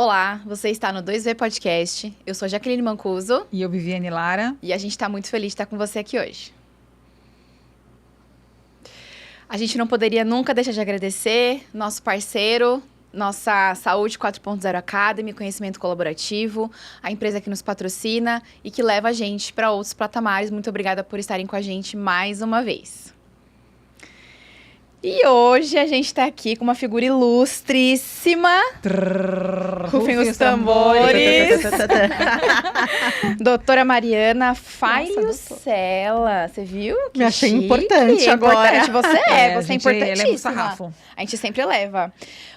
Olá, você está no 2V Podcast. Eu sou Jaqueline Mancuso. E eu, Viviane Lara. E a gente está muito feliz de estar com você aqui hoje. A gente não poderia nunca deixar de agradecer nosso parceiro, nossa Saúde 4.0 Academy, conhecimento colaborativo, a empresa que nos patrocina e que leva a gente para outros patamares. Muito obrigada por estarem com a gente mais uma vez. E hoje a gente tá aqui com uma figura ilustríssima. Rufem os tambores. Doutora Mariana Faiucela. Você viu? Que me achei chique. importante agora. Importante. Você é importantíssima. Eleva o sarrafo. A gente sempre eleva.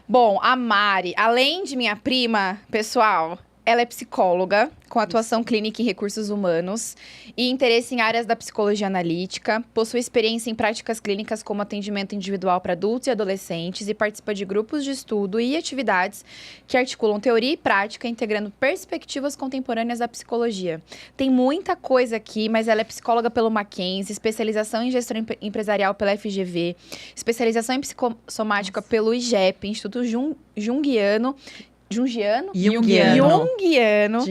Bom, a Mari, além de minha prima pessoal, ela é psicóloga, com atuação clínica em recursos humanos e interesse em áreas da psicologia analítica, possui experiência em práticas clínicas como atendimento individual para adultos e adolescentes e participa de grupos de estudo e atividades que articulam teoria e prática, integrando perspectivas contemporâneas da psicologia. Tem muita coisa aqui, mas ela é psicóloga pelo Mackenzie, especialização em gestão empresarial pela FGV, especialização em psicossomática pelo IGEP, Instituto Jungiano de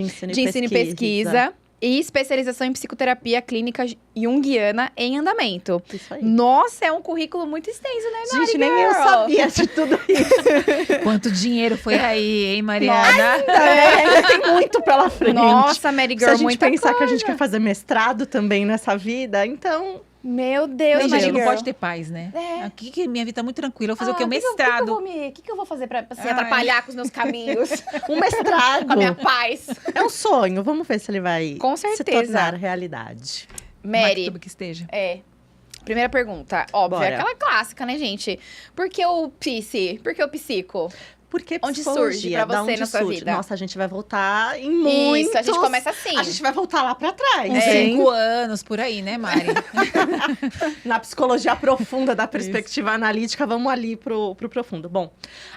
ensino e pesquisa e especialização em psicoterapia clínica junguiana em andamento. Isso aí. Nossa, é um currículo muito extenso, né, Mari? Gente, nem eu sabia de tudo isso. Quanto dinheiro foi aí, hein, Mariana? Ainda tem muito pela frente. Nossa, Mary Girl, Se a gente muita pensar coisa. que a gente quer fazer mestrado também nessa vida, então... Meu Deus, Não, Mary gente, não Girl. pode ter paz, né? É. Aqui que minha vida tá muito tranquila. Eu vou fazer o quê? Um que mestrado. que eu vou fazer pra assim, Ai. atrapalhar com os meus caminhos? Um mestrado Com a minha paz. é um sonho. Vamos ver se ele vai Com se certeza. tornar realidade. Mary, Que esteja. primeira pergunta. Óbvio, Bora. aquela clássica, né, gente? Por que o psi? Por que o psico? Porque Onde psicologia, surge pra da você onde na sua surge? vida? Nossa, a gente vai voltar em muitos... Isso, a gente começa assim. A gente vai voltar lá pra trás, Uns hein? 5 anos, por aí, né, Mari? Na psicologia profunda da perspectiva analítica, vamos ali pro profundo. Bom,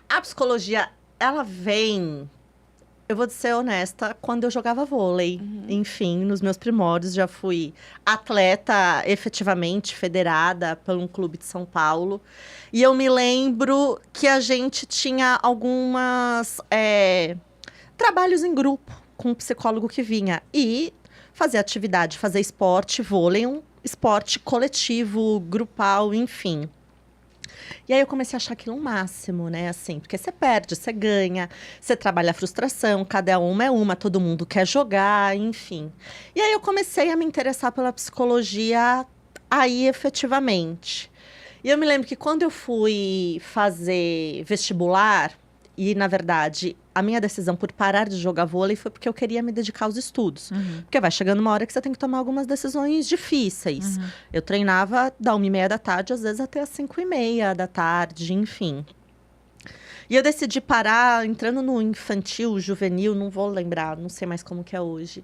a psicologia, ela vem... Eu vou ser honesta, quando eu jogava vôlei. Enfim, nos meus primórdios, já fui atleta efetivamente federada por um clube de São Paulo. E eu me lembro que a gente tinha algumas trabalhos em grupo com um psicólogo que vinha. E fazer atividade, fazer esporte, vôlei, um esporte coletivo, grupal, enfim. E aí eu comecei a achar aquilo um máximo, né? Assim, porque você perde, você ganha, você trabalha a frustração, cada uma é uma, todo mundo quer jogar, enfim. E aí eu comecei a me interessar pela psicologia aí efetivamente. E eu me lembro que quando eu fui fazer vestibular, e na verdade a minha decisão por parar de jogar vôlei foi porque eu queria me dedicar aos estudos. Porque vai chegando uma hora que você tem que tomar algumas decisões difíceis. Eu treinava da 1h30 da tarde, às vezes até às 5h30 da tarde, enfim. E eu decidi parar entrando no infantil, juvenil, não vou lembrar, não sei mais como que é hoje.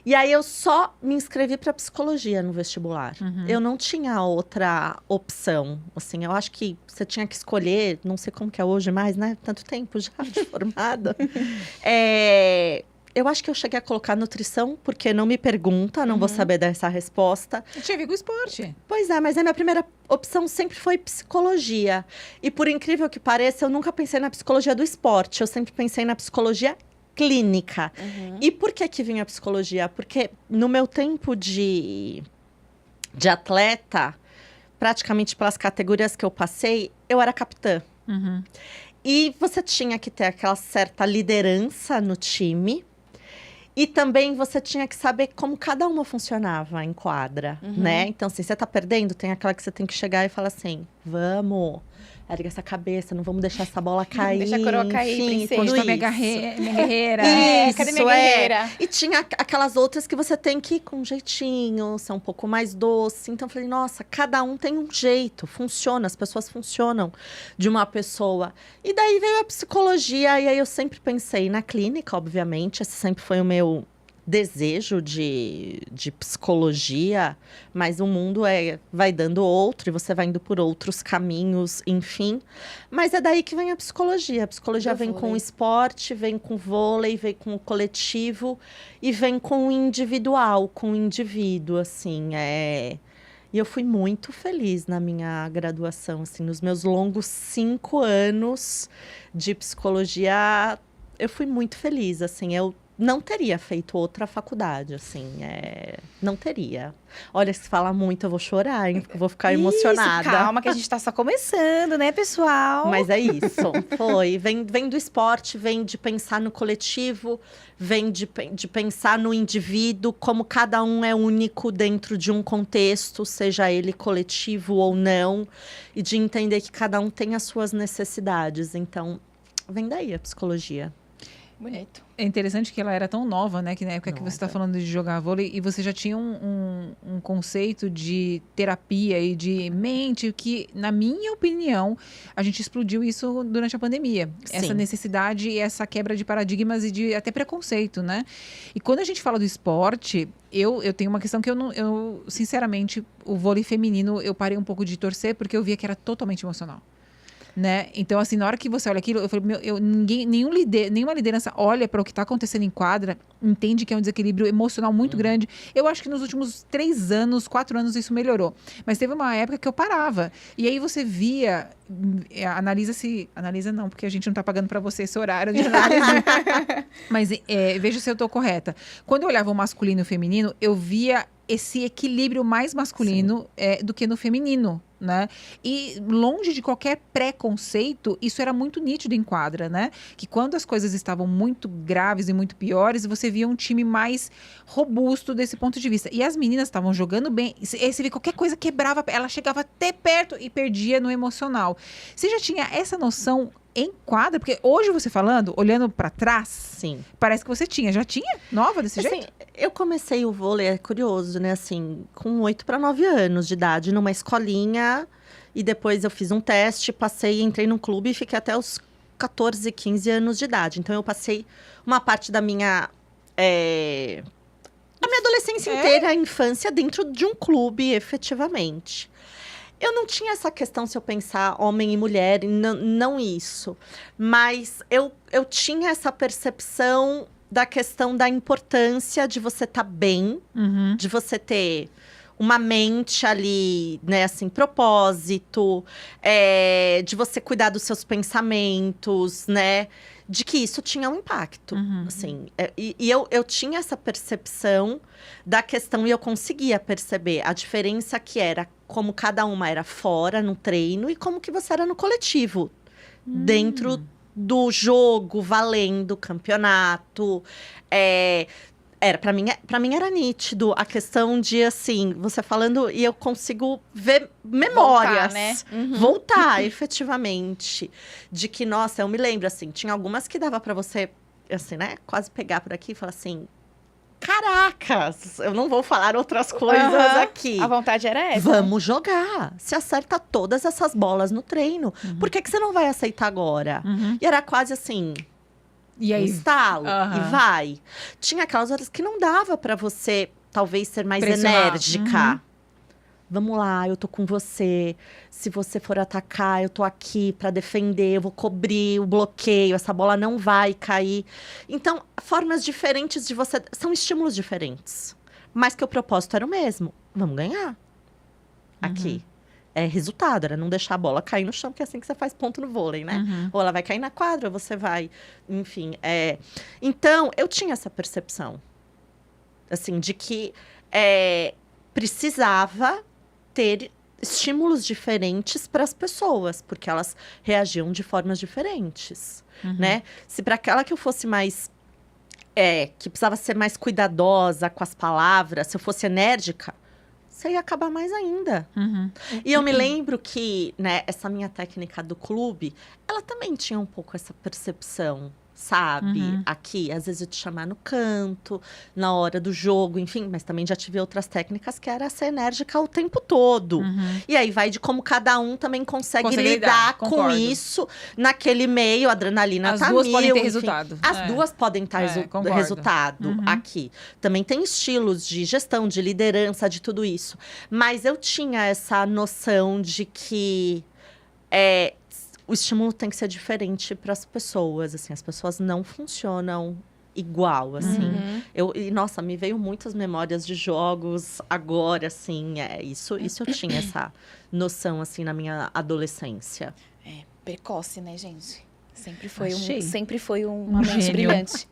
E aí eu só me inscrevi para psicologia no vestibular. Eu não tinha outra opção. Assim, eu acho que você tinha que escolher, não sei como que é hoje mais, né? Tanto tempo já de formada. Eu acho que eu cheguei a colocar nutrição, porque não me pergunta, não vou saber dar essa resposta. Eu tinha a ver com esporte. Pois é, mas a minha primeira opção sempre foi psicologia. E por incrível que pareça, eu nunca pensei na psicologia do esporte. Eu sempre pensei na psicologia clínica. E por que vinha a psicologia? Porque no meu tempo de atleta, praticamente pelas categorias que eu passei, eu era capitã. E você tinha que ter aquela certa liderança no time. E também você tinha que saber como cada uma funcionava em quadra, né? Então, assim, você tá perdendo, tem aquela que você tem que chegar e falar assim, vamos, ergue essa cabeça, não vamos deixar essa bola cair. Deixa a coroa cair, enfim, princesa. tudo Minha isso. guerreira. Cadê Isso, minha guerreira? E tinha aquelas outras que você tem que ir com um jeitinho, ser um pouco mais doce. Então, eu falei, nossa, cada um tem um jeito, funciona, as pessoas funcionam de uma pessoa. E daí veio a psicologia, e aí eu sempre pensei na clínica, obviamente, esse sempre foi o meu desejo de psicologia, mas o mundo vai dando outro, e você vai indo por outros caminhos, enfim. Mas é daí que vem a psicologia. A psicologia vem com o esporte, vem com o vôlei, vem com o coletivo e vem com o individual, com o indivíduo, assim, E eu fui muito feliz na minha graduação, assim, nos meus longos 5 anos de psicologia. eu fui muito feliz, assim, eu não teria feito outra faculdade, assim, não teria. Olha, se fala muito, eu vou chorar, hein? Eu vou ficar emocionada. Calma, que a gente tá só começando, né, pessoal? Mas é isso, foi. Vem do esporte, vem de pensar no coletivo, vem de pensar no indivíduo, como cada um é único dentro de um contexto, seja ele coletivo ou não, e de entender que cada um tem as suas necessidades. Então, vem daí a psicologia. Bonito. É interessante que ela era tão nova, né? Que na época que você está Nova. falando de jogar vôlei, e você já tinha um conceito de terapia e de mente que, na minha opinião, a gente explodiu isso durante a pandemia. Essa Sim. necessidade e essa quebra de paradigmas e de até preconceito, né? E quando a gente fala do esporte, eu tenho uma questão que eu, sinceramente, o vôlei feminino, eu parei um pouco de torcer porque eu via que era totalmente emocional. Né? Então, assim, na hora que você olha aquilo, eu falei, nenhuma liderança olha para o que está acontecendo em quadra, entende que é um desequilíbrio emocional muito grande. Eu acho que nos últimos 3 anos, 4 anos, isso melhorou. Mas teve uma época que eu parava. E aí você via, analisa não, porque a gente não está pagando para você esse horário de análise. Mas veja se eu estou correta. Quando eu olhava o masculino e o feminino, eu via esse equilíbrio mais masculino do que no feminino, né? E longe de qualquer preconceito, isso era muito nítido em quadra, né? Que quando as coisas estavam muito graves e muito piores, você via um time mais robusto desse ponto de vista. E as meninas estavam jogando bem, e você vê qualquer coisa quebrava, ela chegava até perto e perdia no emocional. Você já tinha essa noção em quadra? Porque hoje você falando, olhando pra trás, Sim. parece que você já tinha nova desse Assim, jeito? eu comecei o vôlei, é curioso, né? Assim, com 8 para 9 anos de idade, numa escolinha. E depois eu fiz um teste, entrei num clube e fiquei até os 14, 15 anos de idade. Então, eu passei uma parte da minha adolescência inteira, a infância, dentro de um clube, efetivamente. Eu não tinha essa questão, se eu pensar homem e mulher, não isso. Mas eu tinha essa percepção da questão da importância de você estar bem, de você ter uma mente ali, né, assim, propósito, de você cuidar dos seus pensamentos, né, de que isso tinha um impacto, assim. E eu tinha essa percepção da questão e eu conseguia perceber a diferença que era como cada uma era fora, no treino, e como que você era no coletivo, dentro do jogo, valendo campeonato, pra mim era nítido a questão de, assim, você falando e eu consigo ver memórias. Voltar, né? Voltar, efetivamente. De que, nossa, eu me lembro, assim, tinha algumas que dava pra você, assim, né, quase pegar por aqui e falar assim, caracas, eu não vou falar outras coisas aqui. A vontade era essa. Vamos jogar. Se acerta todas essas bolas no treino. Por que você não vai aceitar agora? E era quase assim... E aí? Estalo, e vai. Tinha aquelas horas que não dava pra você, talvez, ser mais Pressionar. enérgica. Vamos lá, eu tô com você. Se você for atacar, eu tô aqui pra defender. Eu vou cobrir o bloqueio. Essa bola não vai cair. Então, formas diferentes de você... São estímulos diferentes. Mas que o propósito era o mesmo. Vamos ganhar. Aqui. É resultado, era não deixar a bola cair no chão, porque é assim que você faz ponto no vôlei, né? Ou ela vai cair na quadra, ou você vai... Enfim, Então, eu tinha essa percepção. Assim, de que precisava ter estímulos diferentes para as pessoas, porque elas reagiam de formas diferentes, né? Se para aquela que eu fosse mais... que precisava ser mais cuidadosa com as palavras, se eu fosse enérgica, você ia acabar mais ainda. E eu me lembro que, né, essa minha técnica do clube, ela também tinha um pouco essa percepção, sabe? Aqui, às vezes eu te chamar no canto, na hora do jogo, enfim. Mas também já tive outras técnicas que era ser enérgica o tempo todo. E aí vai de como cada um também consegue lidar com concordo. isso naquele meio, a adrenalina As tá duas podem ter enfim. resultado. As duas podem ter concordo. resultado aqui. Também tem estilos de gestão, de liderança, de tudo isso. Mas eu tinha essa noção de que o estímulo tem que ser diferente para as pessoas, assim. As pessoas não funcionam igual, assim. Nossa, me veio muitas memórias de jogos agora, assim. Isso eu tinha essa noção, assim, na minha adolescência. Precoce, né, gente? Sempre foi uma mente gênio. brilhante.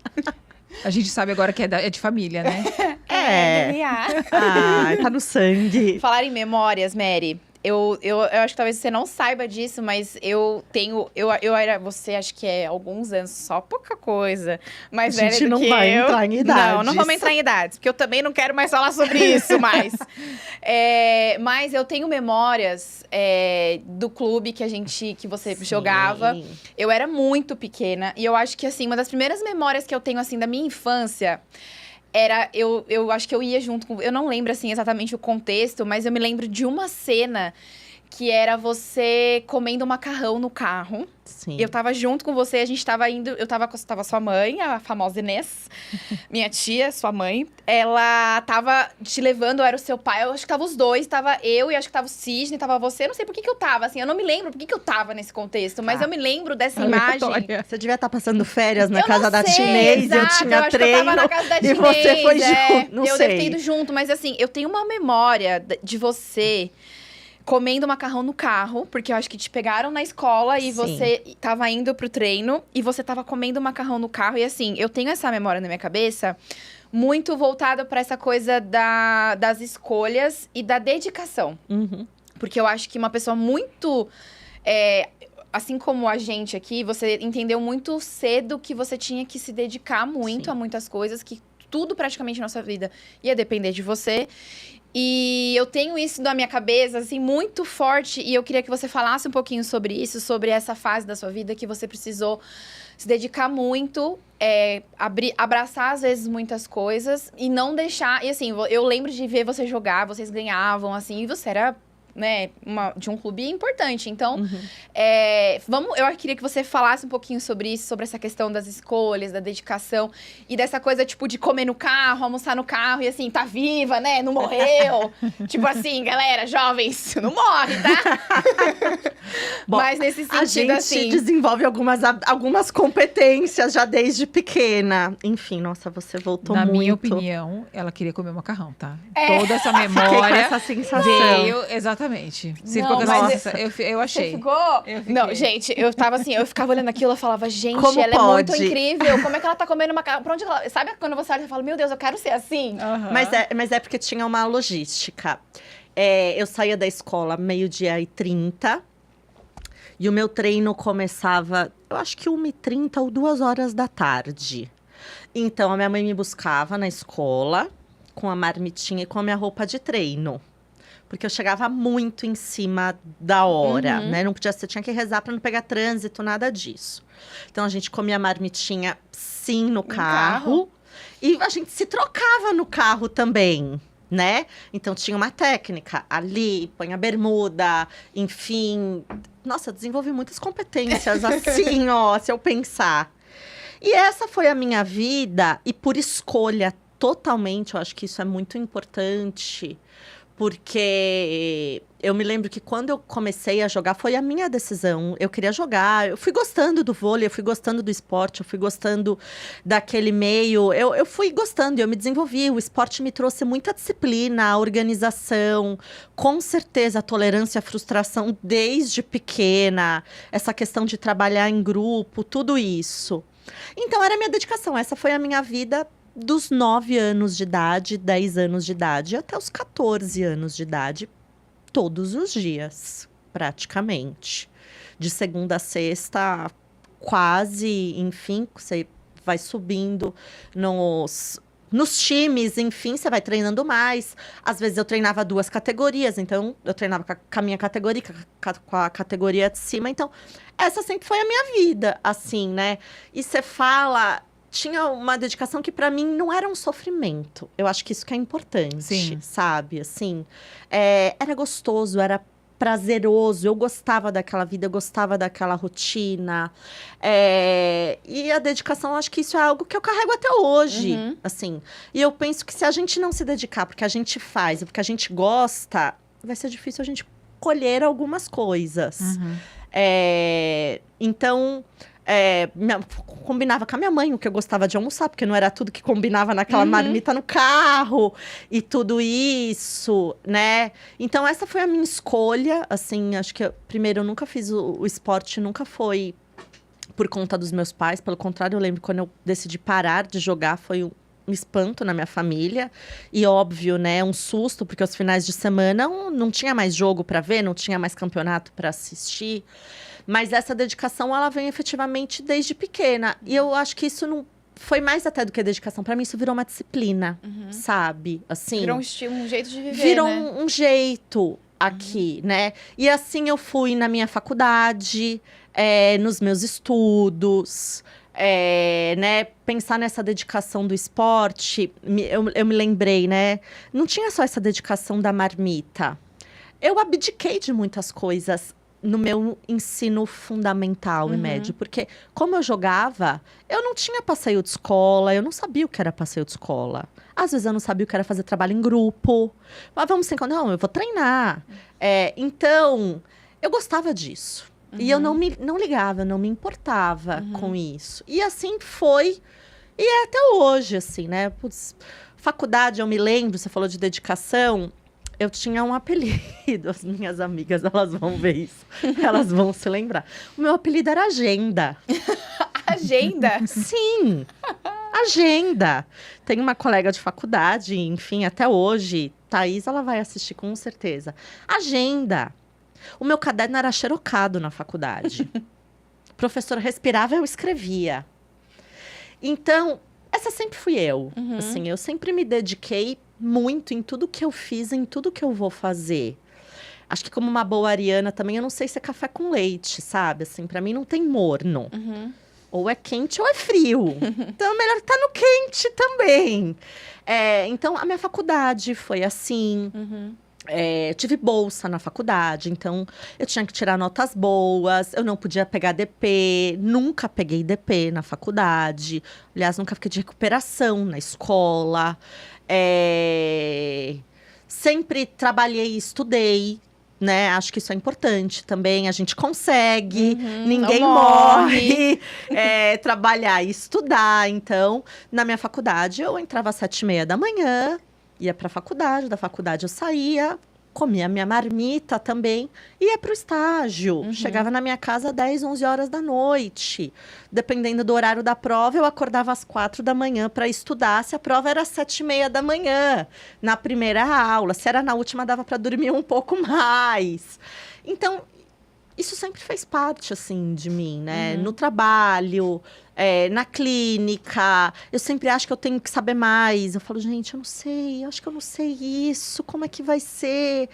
A gente sabe agora que é de família, né? DNA. Tá no sangue. Falar em memórias, Mary. Eu acho que talvez você não saiba disso, mas eu tenho. Eu era você, acho que é alguns anos, só pouca coisa. Mas A gente velha do não que vai eu. entrar em idades. Não vamos entrar em idades, porque eu também não quero mais falar sobre isso mais. Mas eu tenho memórias do clube que você jogava. Eu era muito pequena e eu acho que, assim, uma das primeiras memórias que eu tenho, assim, da minha infância era, eu acho que eu ia junto com... Eu não lembro, assim, exatamente o contexto, mas eu me lembro de uma cena que era você comendo macarrão no carro. Sim. Eu tava junto com você, a gente tava indo... Tava sua mãe, a famosa Inês, minha tia, sua mãe. Ela tava te levando, era o seu pai, eu acho que tava os dois. Tava eu e acho que tava o Sidney, tava você. Eu não sei por que eu tava, assim, eu não me lembro por que eu tava nesse contexto. Mas eu me lembro dessa imagem. Você devia estar passando férias na Eu casa não da sei, Tinês, exato, eu tinha acho que treino. eu tava na casa da e você foi junto, não eu sei. devo ter ido junto, mas assim, eu tenho uma memória de você comendo macarrão no carro, porque eu acho que te pegaram na escola e Sim. você tava indo pro treino e você tava comendo macarrão no carro. E assim, eu tenho essa memória na minha cabeça muito voltada pra essa coisa das escolhas e da dedicação. Uhum. Porque eu acho que uma pessoa muito... assim como a gente aqui, você entendeu muito cedo que você tinha que se dedicar muito Sim. a muitas coisas, que tudo praticamente na nossa vida ia depender de você. E eu tenho isso na minha cabeça, assim, muito forte. E eu queria que você falasse um pouquinho sobre isso, sobre essa fase da sua vida que você precisou se dedicar muito, abraçar, às vezes, muitas coisas e não deixar... E, assim, eu lembro de ver você jogar, vocês ganhavam, assim, e você era... né, de um clube importante. Então, eu queria que você falasse um pouquinho sobre isso, sobre essa questão das escolhas, da dedicação e dessa coisa, tipo, de comer no carro, almoçar no carro e assim, tá viva, né, não morreu. Tipo assim, galera, jovens, não morre, tá? Bom, mas nesse a sentido, gente assim... desenvolve algumas competências já desde pequena. Enfim, nossa, você voltou Na muito. minha opinião, ela queria comer macarrão, tá? É. Toda essa Fiquei com memória essa sensação. veio, exatamente. Você Não, ficou com mas essa eu achei. Você ficou? Eu fiquei. Não, gente, eu tava assim, eu ficava olhando aquilo, eu falava, gente, Como ela é muito pode? incrível. Como é que ela tá comendo macarrão? Pra onde ela... Sabe quando você olha e fala, meu Deus, eu quero ser assim? Aham. Mas é porque tinha uma logística. Eu saía da escola 12:30 e o meu treino começava, eu acho que 1:30 ou 2h da tarde. Então, a minha mãe me buscava na escola com a marmitinha e com a minha roupa de treino. Porque eu chegava muito em cima da hora, né? Não podia, você tinha que rezar para não pegar trânsito, nada disso. Então, a gente comia marmitinha, sim, no carro. E a gente se trocava no carro também, né? Então, tinha uma técnica ali, põe a bermuda, enfim. Nossa, eu desenvolvi muitas competências assim, ó, se eu pensar. E essa foi a minha vida, e por escolha totalmente, eu acho que isso é muito importante, porque eu me lembro que quando eu comecei a jogar, foi a minha decisão. Eu queria jogar, eu fui gostando do vôlei, eu fui gostando do esporte, eu fui gostando daquele meio. Eu fui gostando, eu me desenvolvi. O esporte me trouxe muita disciplina, organização, com certeza a tolerância à frustração desde pequena, essa questão de trabalhar em grupo, tudo isso. Então, era a minha dedicação. Essa foi a minha vida dos 9 anos de idade, 10 anos de idade, até os 14 anos de idade, todos os dias, praticamente. De segunda a sexta, quase, enfim, você vai subindo nos times, enfim, você vai treinando mais. Às vezes eu treinava 2 categorias, então eu treinava com a minha categoria, com a categoria de cima. Então, essa sempre foi a minha vida, assim, né? E você fala... Tinha uma dedicação que, para mim, não era um sofrimento. Eu acho que isso que é importante, Sim. sabe? Assim, era gostoso, era prazeroso. Eu gostava daquela vida, eu gostava daquela rotina. E a dedicação, acho que isso é algo que eu carrego até hoje, assim. E eu penso que se a gente não se dedicar porque a gente faz, porque a gente gosta, vai ser difícil a gente colher algumas coisas. Então... combinava com a minha mãe o que eu gostava de almoçar, porque não era tudo que combinava naquela marmita no carro e tudo isso, né? Então, essa foi a minha escolha, assim, acho que primeiro, eu nunca fiz o esporte, nunca foi por conta dos meus pais. Pelo contrário, eu lembro quando eu decidi parar de jogar, foi um espanto na minha família. E óbvio, né, um susto, porque os finais de semana não tinha mais jogo para ver, não tinha mais campeonato para assistir. Mas essa dedicação, ela vem efetivamente desde pequena. E eu acho que isso não foi mais até do que dedicação. Para mim, isso virou uma disciplina, sabe? Assim, Virou um jeito de viver, virou né? um jeito aqui, né? E assim eu fui na minha faculdade, nos meus estudos, né? Pensar nessa dedicação do esporte, eu me lembrei, né? Não tinha só essa dedicação da marmita. Eu abdiquei de muitas coisas no meu ensino fundamental e médio. Porque, como eu jogava, eu não tinha passeio de escola, eu não sabia o que era passeio de escola. Às vezes eu não sabia o que era fazer trabalho em grupo. Mas vamos se encontrar, não, eu vou treinar. Então, eu gostava disso. E eu não ligava, eu não me importava com isso. E assim foi. E é até hoje, assim, né? Putz, faculdade, eu me lembro, você falou de dedicação. Eu tinha um apelido, as minhas amigas, elas vão ver isso. Elas vão se lembrar. O meu apelido era Agenda. Agenda? Sim, Agenda. Tem uma colega de faculdade, enfim, até hoje, Thaís, ela vai assistir com certeza. Agenda. O meu caderno era xerocado na faculdade. A professora respirava, eu escrevia. Então, essa sempre fui eu. Assim, eu sempre me dediquei muito em tudo que eu fiz, em tudo que eu vou fazer. Acho que como uma boa ariana também, eu não sei se é café com leite, sabe? Assim, pra mim não tem morno. Ou é quente ou é frio. Então, é melhor estar no quente também. Então, a minha faculdade foi assim. Tive bolsa na faculdade, então eu tinha que tirar notas boas, eu não podia pegar DP, nunca peguei DP na faculdade, aliás, nunca fiquei de recuperação na escola, sempre trabalhei e estudei, né? Acho que isso é importante também, a gente consegue, ninguém não morre. trabalhar e estudar. Então, na minha faculdade, eu entrava às 7h30 da manhã, ia para a faculdade, da faculdade eu saía, comia minha marmita também, ia para o estágio. Chegava na minha casa às 10, 11 horas da noite. Dependendo do horário da prova, eu acordava às 4 da manhã para estudar. Se a prova era às 7h30 da manhã, na primeira aula. Se era na última, dava para dormir um pouco mais. Então, isso sempre fez parte, assim, de mim, né? No trabalho, na clínica. Eu sempre acho que eu tenho que saber mais. Eu falo, gente, eu não sei. Eu acho que eu não sei isso. Como é que vai ser?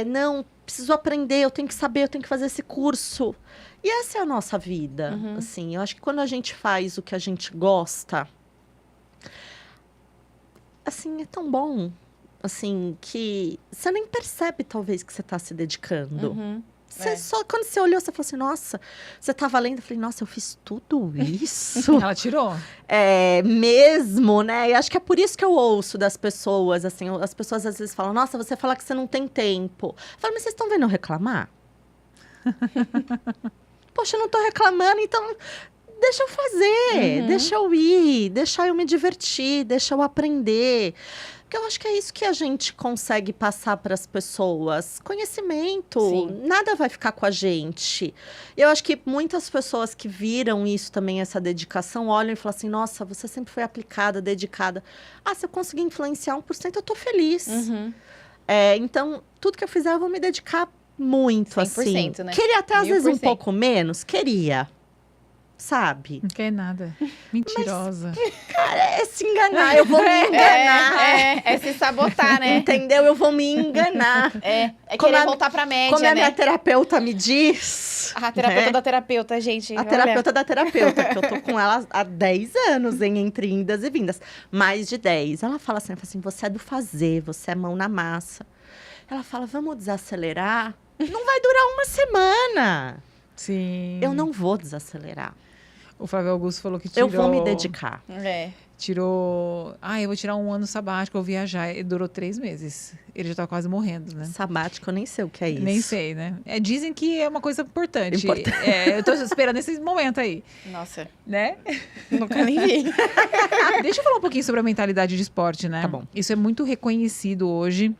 Não, preciso aprender. Eu tenho que saber. Eu tenho que fazer esse curso. E essa é a nossa vida, assim. Eu acho que quando a gente faz o que a gente gosta, assim, é tão bom. Assim, que você nem percebe, talvez, que você está se dedicando. Só quando você olhou, você falou assim, nossa, você estava lendo, eu falei, nossa, eu fiz tudo isso. Ela tirou. Mesmo, né? E acho que é por isso que eu ouço das pessoas, assim, as pessoas às vezes falam, nossa, você fala que você não tem tempo. Eu falo, mas vocês estão vendo eu reclamar? Poxa, eu não estou reclamando, então deixa eu fazer, deixa eu ir, deixa eu me divertir, deixa eu aprender. Porque eu acho que é isso que a gente consegue passar para as pessoas. Conhecimento. Sim. Nada vai ficar com a gente. Eu acho que muitas pessoas que viram isso também, essa dedicação, olham e falam assim, nossa, você sempre foi aplicada, dedicada. Se eu conseguir influenciar 1%, eu tô feliz. Então, tudo que eu fizer, eu vou me dedicar muito, 100%, assim. né? Queria até, às vezes, um 1000%. pouco menos. Queria. Sabe? Não quer nada. Mentirosa. Cara, é se enganar. Eu vou me enganar. É se sabotar, né? Entendeu? Eu vou me enganar. É Como querer a- voltar pra média, Como a né? minha terapeuta me diz. A terapeuta né? da terapeuta, gente. A olha. terapeuta da terapeuta, que eu tô com ela há 10 anos, entre indas e vindas. Mais de 10. Ela fala assim, você é do fazer, você é mão na massa. Ela fala, vamos desacelerar? Não vai durar uma semana. Sim. Eu não vou desacelerar. O Flávio Augusto falou que tirou... Eu vou me dedicar. Tirou... eu vou tirar um ano sabático, eu vou viajar. E durou 3 meses. Ele já tá quase morrendo, né? Sabático, eu nem sei o que é isso. Nem sei, né? Dizem que é uma coisa importante. Importante. Eu tô esperando esse momento aí, Nossa, né? nunca nem vi. Deixa eu falar um pouquinho sobre a mentalidade de esporte, né? Tá bom. Isso é muito reconhecido hoje.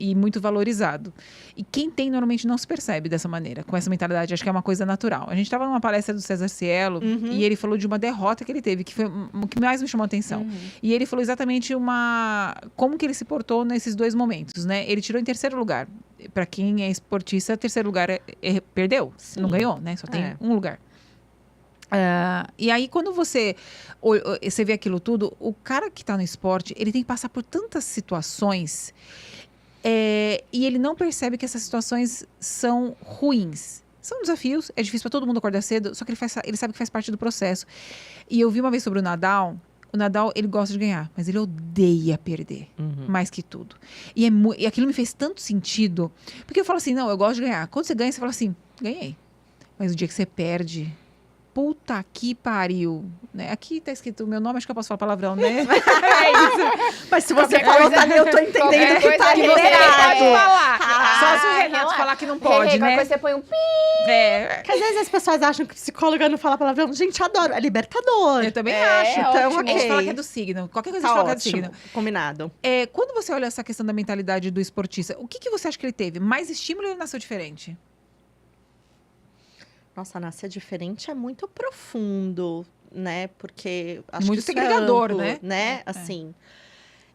E muito valorizado. E quem tem, normalmente, não se percebe dessa maneira, com essa mentalidade. Acho que é uma coisa natural. A gente estava numa palestra do César Cielo e ele falou de uma derrota que ele teve, que foi o que mais me chamou a atenção. E ele falou exatamente como que ele se portou nesses 2 momentos, né? Ele tirou em 3º lugar. Para quem é esportista, 3º lugar perdeu. Sim. Não ganhou, né? Só tem um lugar. E aí, quando você vê aquilo tudo, o cara que está no esporte, ele tem que passar por tantas situações e ele não percebe que essas situações são ruins. São desafios, é difícil para todo mundo acordar cedo, só que ele sabe que faz parte do processo. E eu vi uma vez sobre o Nadal, ele gosta de ganhar, mas ele odeia perder, mais que tudo. E aquilo me fez tanto sentido, porque eu falo assim, não, eu gosto de ganhar. Quando você ganha, você fala assim, ganhei. Mas o dia que você perde... Puta que pariu, né? Aqui tá escrito o meu nome, acho que eu posso falar palavrão, né? É isso. Mas se você Qualquer falou coisa- também, eu tô entendendo que tá que você liberado. pode falar. Só se o Renato relaxa. falar que não pode, Qualquer né? coisa você põe um pi. Porque às vezes as pessoas acham que psicóloga não fala palavrão. Gente, adoro. É libertador. Eu também É, acho. Então, ótimo. A gente ok. fala que é do signo. Qualquer coisa a Tá gente fala que é do ótimo. signo. Combinado. Quando você olha essa questão da mentalidade do esportista, o que você acha que ele teve? Mais estímulo ou ele nasceu diferente? Nossa, nascer diferente é muito profundo, né? Porque acho Muito que isso segregador, é amplo, né? Assim,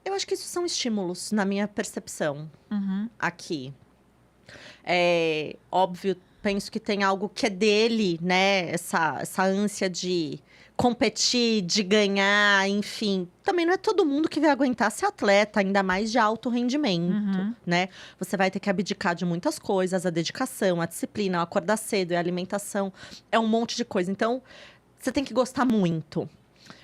eu acho que isso são estímulos, na minha percepção, aqui. É óbvio, penso que tem algo que é dele, né? Essa ânsia de competir, de ganhar, enfim. Também não é todo mundo que vai aguentar ser atleta, ainda mais de alto rendimento, né? Você vai ter que abdicar de muitas coisas, a dedicação, a disciplina, o acordar cedo, a alimentação, é um monte de coisa. Então, você tem que gostar muito.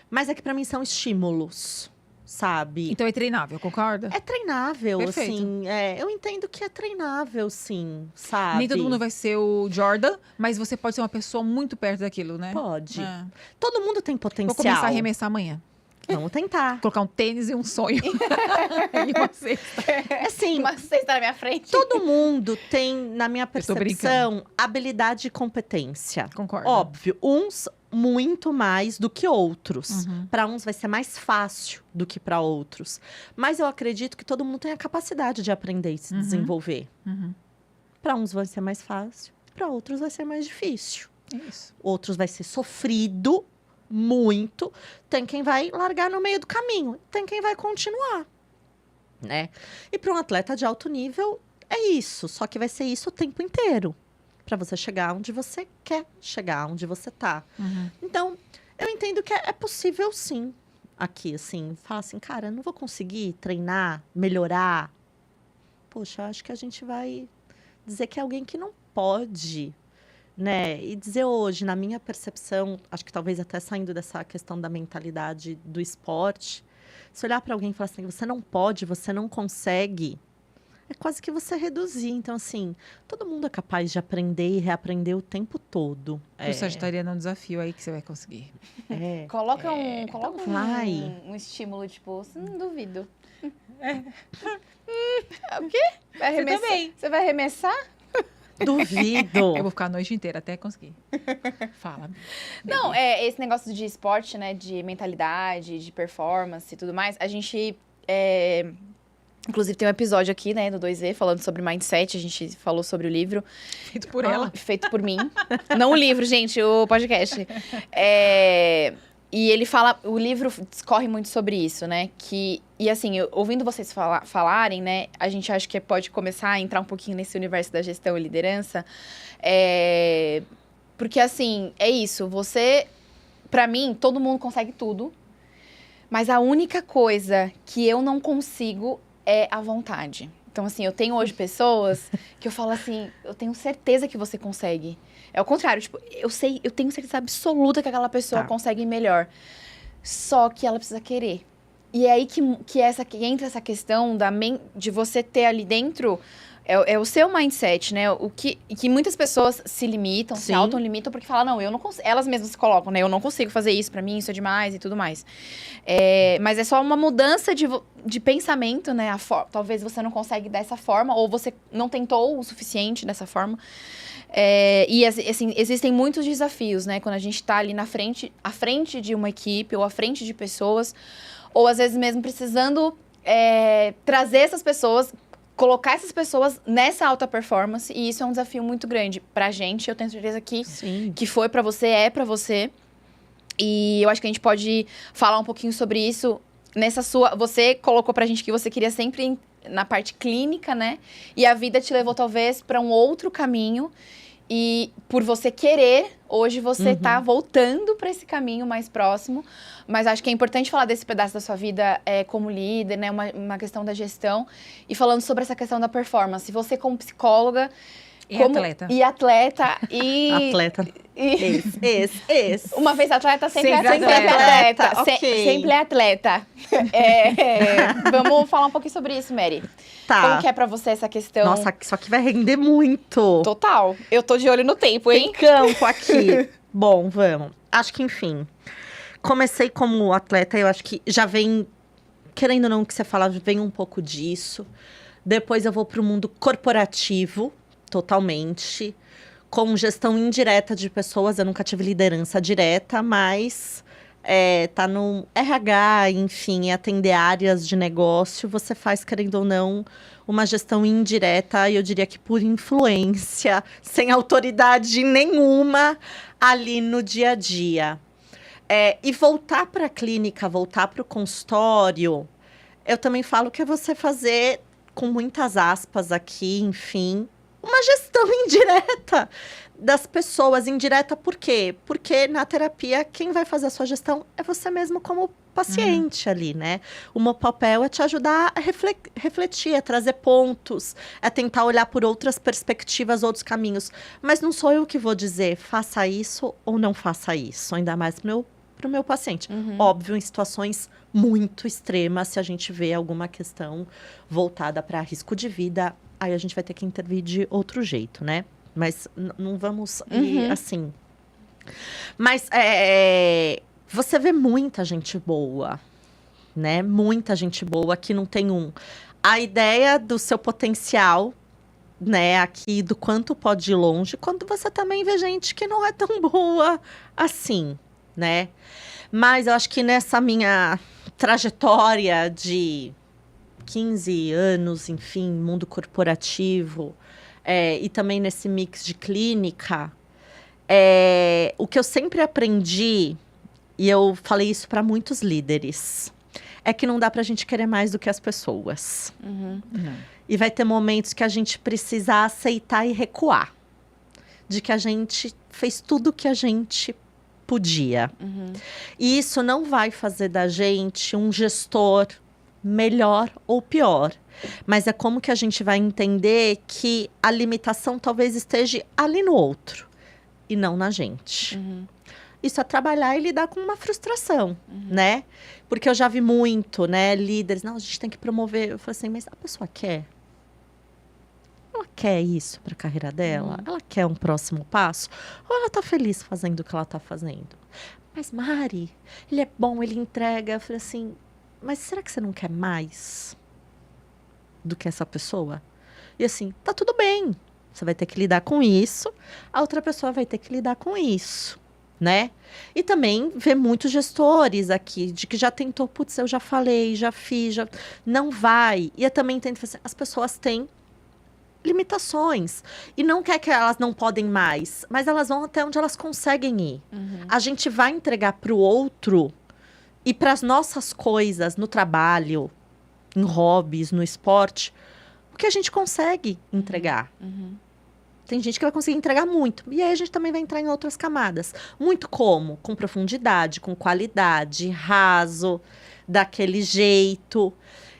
Mas é que pra mim são estímulos, sabe? Então é treinável, concorda? É treinável, Perfeito. assim. Eu entendo que é treinável, sim, sabe? Nem todo mundo vai ser o Jordan, mas você pode ser uma pessoa muito perto daquilo, né? Pode. É. Todo mundo tem potencial. Vou começar a arremessar amanhã. Vamos tentar. Colocar um tênis e um sonho. E uma cesta. Assim, Uma cesta na minha frente. todo mundo tem, na minha Eu tô percepção, habilidade e competência. Concordo. Óbvio, uns muito mais do que outros. Uhum. Para uns vai ser mais fácil do que para outros. Mas eu acredito que todo mundo tem a capacidade de aprender e se desenvolver. Para uns vai ser mais fácil, para outros vai ser mais difícil. É isso. Outros vai ser sofrido muito. Tem quem vai largar no meio do caminho, tem quem vai continuar, né? E para um atleta de alto nível é isso, só que vai ser isso o tempo inteiro, para você chegar onde você quer chegar, onde você tá. Então, eu entendo que é possível sim. Aqui, assim, falar assim, cara, eu não vou conseguir treinar, melhorar. Poxa, acho que a gente vai dizer que é alguém que não pode, né? E dizer hoje, na minha percepção, acho que talvez até saindo dessa questão da mentalidade do esporte, se olhar para alguém e falar assim, você não pode, você não consegue, é quase que você reduzir. Então, assim, todo mundo é capaz de aprender e reaprender o tempo todo. O Sagitariano é um desafio aí que você vai conseguir. Coloca então vai. um estímulo, tipo, não duvido. O quê? Vai arremessar? também. Você vai arremessar? Duvido. Eu vou ficar a noite inteira até conseguir. Fala. Não, esse negócio de esporte, né? De mentalidade, de performance e tudo mais. A gente, inclusive, tem um episódio aqui, né? No 2E, falando sobre mindset. A gente falou sobre o livro. Feito por ela. Feito por mim. Não o livro, gente, o podcast. E ele fala... O livro discorre muito sobre isso, né? E assim, ouvindo vocês falarem, né? A gente acha que pode começar a entrar um pouquinho nesse universo da gestão e liderança. Porque, assim, é isso. Pra mim, todo mundo consegue tudo. Mas a única coisa que eu não consigo é a vontade. Então, assim, eu tenho hoje pessoas que eu falo assim, eu tenho certeza que você consegue. É o contrário, tipo, eu tenho certeza absoluta que aquela pessoa consegue melhor. Só que ela precisa querer. E é aí que entra essa questão de você ter ali dentro... É o seu mindset, né? Que muitas pessoas se limitam, se Sim. auto-limitam, porque falam, não, eu não consigo. Elas mesmas se colocam, né? Eu não consigo fazer isso, pra mim isso é demais e tudo mais. Mas é só uma mudança de pensamento, né? Talvez você não consegue dessa forma, ou você não tentou o suficiente dessa forma. E assim, existem muitos desafios, né? Quando a gente tá ali à frente de uma equipe, ou à frente de pessoas, ou às vezes mesmo precisando trazer essas pessoas. colocar essas pessoas nessa alta performance, e isso é um desafio muito grande pra gente. Eu tenho certeza que foi pra você, é pra você. E eu acho que a gente pode falar um pouquinho sobre isso nessa sua... Você colocou pra gente que você queria sempre na parte clínica, né? E a vida te levou, talvez, pra um outro caminho. E por você querer, hoje você tá voltando pra esse caminho mais próximo. Mas acho que é importante falar desse pedaço da sua vida como líder, né? Uma questão da gestão. E falando sobre essa questão da performance. Você como psicóloga... Atleta. E atleta. E... Atleta. Esse. Uma vez atleta, sempre Sempre atleta. atleta, ok. Sempre atleta. Vamos falar um pouquinho sobre isso, Mary. Tá. Como que é pra você essa questão? Nossa, isso aqui vai render muito. Total. Eu tô de olho no tempo, Tem hein? campo aqui. Bom, vamos. Acho que, enfim. Comecei como atleta, eu acho que já vem... Querendo ou não, o que você fala, vem um pouco disso. Depois eu vou pro mundo corporativo, totalmente. Com gestão indireta de pessoas. Eu nunca tive liderança direta, mas... tá no RH, enfim, atender áreas de negócio, você faz, querendo ou não, uma gestão indireta, eu diria que por influência, sem autoridade nenhuma ali no dia a dia. E voltar para a clínica, voltar para o consultório, eu também falo que é você fazer, com muitas aspas aqui, enfim, uma gestão indireta das pessoas. Indireta por quê? Porque na terapia, quem vai fazer a sua gestão é você mesmo como paciente ali, né? O meu papel é te ajudar a refletir, a trazer pontos, a tentar olhar por outras perspectivas, outros caminhos. Mas não sou eu que vou dizer, faça isso ou não faça isso, ainda mais pro meu paciente. Óbvio, em situações muito extremas, se a gente vê alguma questão voltada para risco de vida, aí a gente vai ter que intervir de outro jeito, né? Mas não vamos ir assim. Mas você vê muita gente boa, né? Muita gente boa que não tem a ideia do seu potencial, né? Aqui, do quanto pode ir longe, quando você também vê gente que não é tão boa assim, né? Mas eu acho que nessa minha trajetória de 15 anos, enfim, mundo corporativo... e também nesse mix de clínica, o que eu sempre aprendi, e eu falei isso para muitos líderes, é que não dá pra gente querer mais do que as pessoas. E vai ter momentos que a gente precisa aceitar e recuar. De que a gente fez tudo o que a gente podia. E isso não vai fazer da gente um gestor melhor ou pior. Mas é como que a gente vai entender que a limitação talvez esteja ali no outro e não na gente. Isso é trabalhar e lidar com uma frustração, né? Porque eu já vi muito, né, líderes, não, a gente tem que promover. Eu falei assim, mas a pessoa quer? Ela quer isso para a carreira dela? Ela quer um próximo passo? Ou ela tá feliz fazendo o que ela tá fazendo? Mas Mari, ele é bom, ele entrega. Eu falei assim, mas será que você não quer mais do que essa pessoa? E assim, tá tudo bem. Você vai ter que lidar com isso. A outra pessoa vai ter que lidar com isso, né? E também ver muitos gestores aqui, de que já tentou, putz, eu já falei, já fiz, já... Não vai. E eu também entendo que as pessoas têm limitações. E não quer que elas não podem mais, mas elas vão até onde elas conseguem ir. A gente vai entregar pro outro e para as nossas coisas, no trabalho, em hobbies, no esporte, o que a gente consegue entregar. Tem gente que vai conseguir entregar muito. E aí a gente também vai entrar em outras camadas. Muito como? Com profundidade, com qualidade, raso, daquele jeito.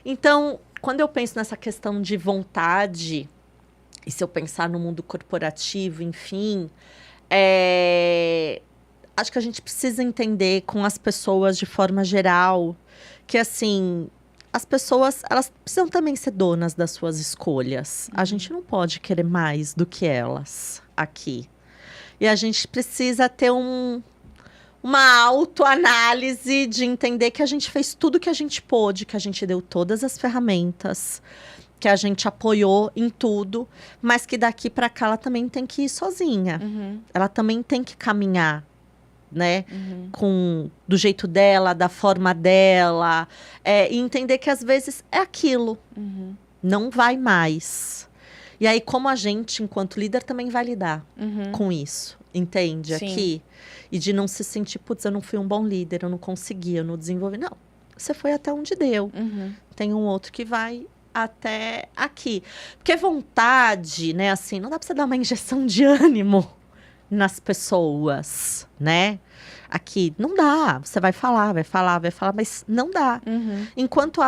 Então, quando eu penso nessa questão de vontade, e se eu pensar no mundo corporativo, enfim, acho que a gente precisa entender com as pessoas de forma geral que, assim, as pessoas, elas precisam também ser donas das suas escolhas. A gente não pode querer mais do que elas aqui. E a gente precisa ter uma autoanálise de entender que a gente fez tudo que a gente pôde, que a gente deu todas as ferramentas, que a gente apoiou em tudo, mas que daqui para cá ela também tem que ir sozinha. Ela também tem que caminhar, né? Do jeito dela, da forma dela. E entender que às vezes é aquilo. Não vai mais. E aí, como a gente, enquanto líder, também vai lidar com isso, entende? Sim. Aqui. E de não se sentir, putz, eu não fui um bom líder, eu não consegui, eu não desenvolvi. Não, você foi até onde deu. Tem um outro que vai até aqui. Porque vontade, né, assim, não dá pra você dar uma injeção de ânimo nas pessoas, né? Aqui, não dá. Você vai falar, mas não dá. Enquanto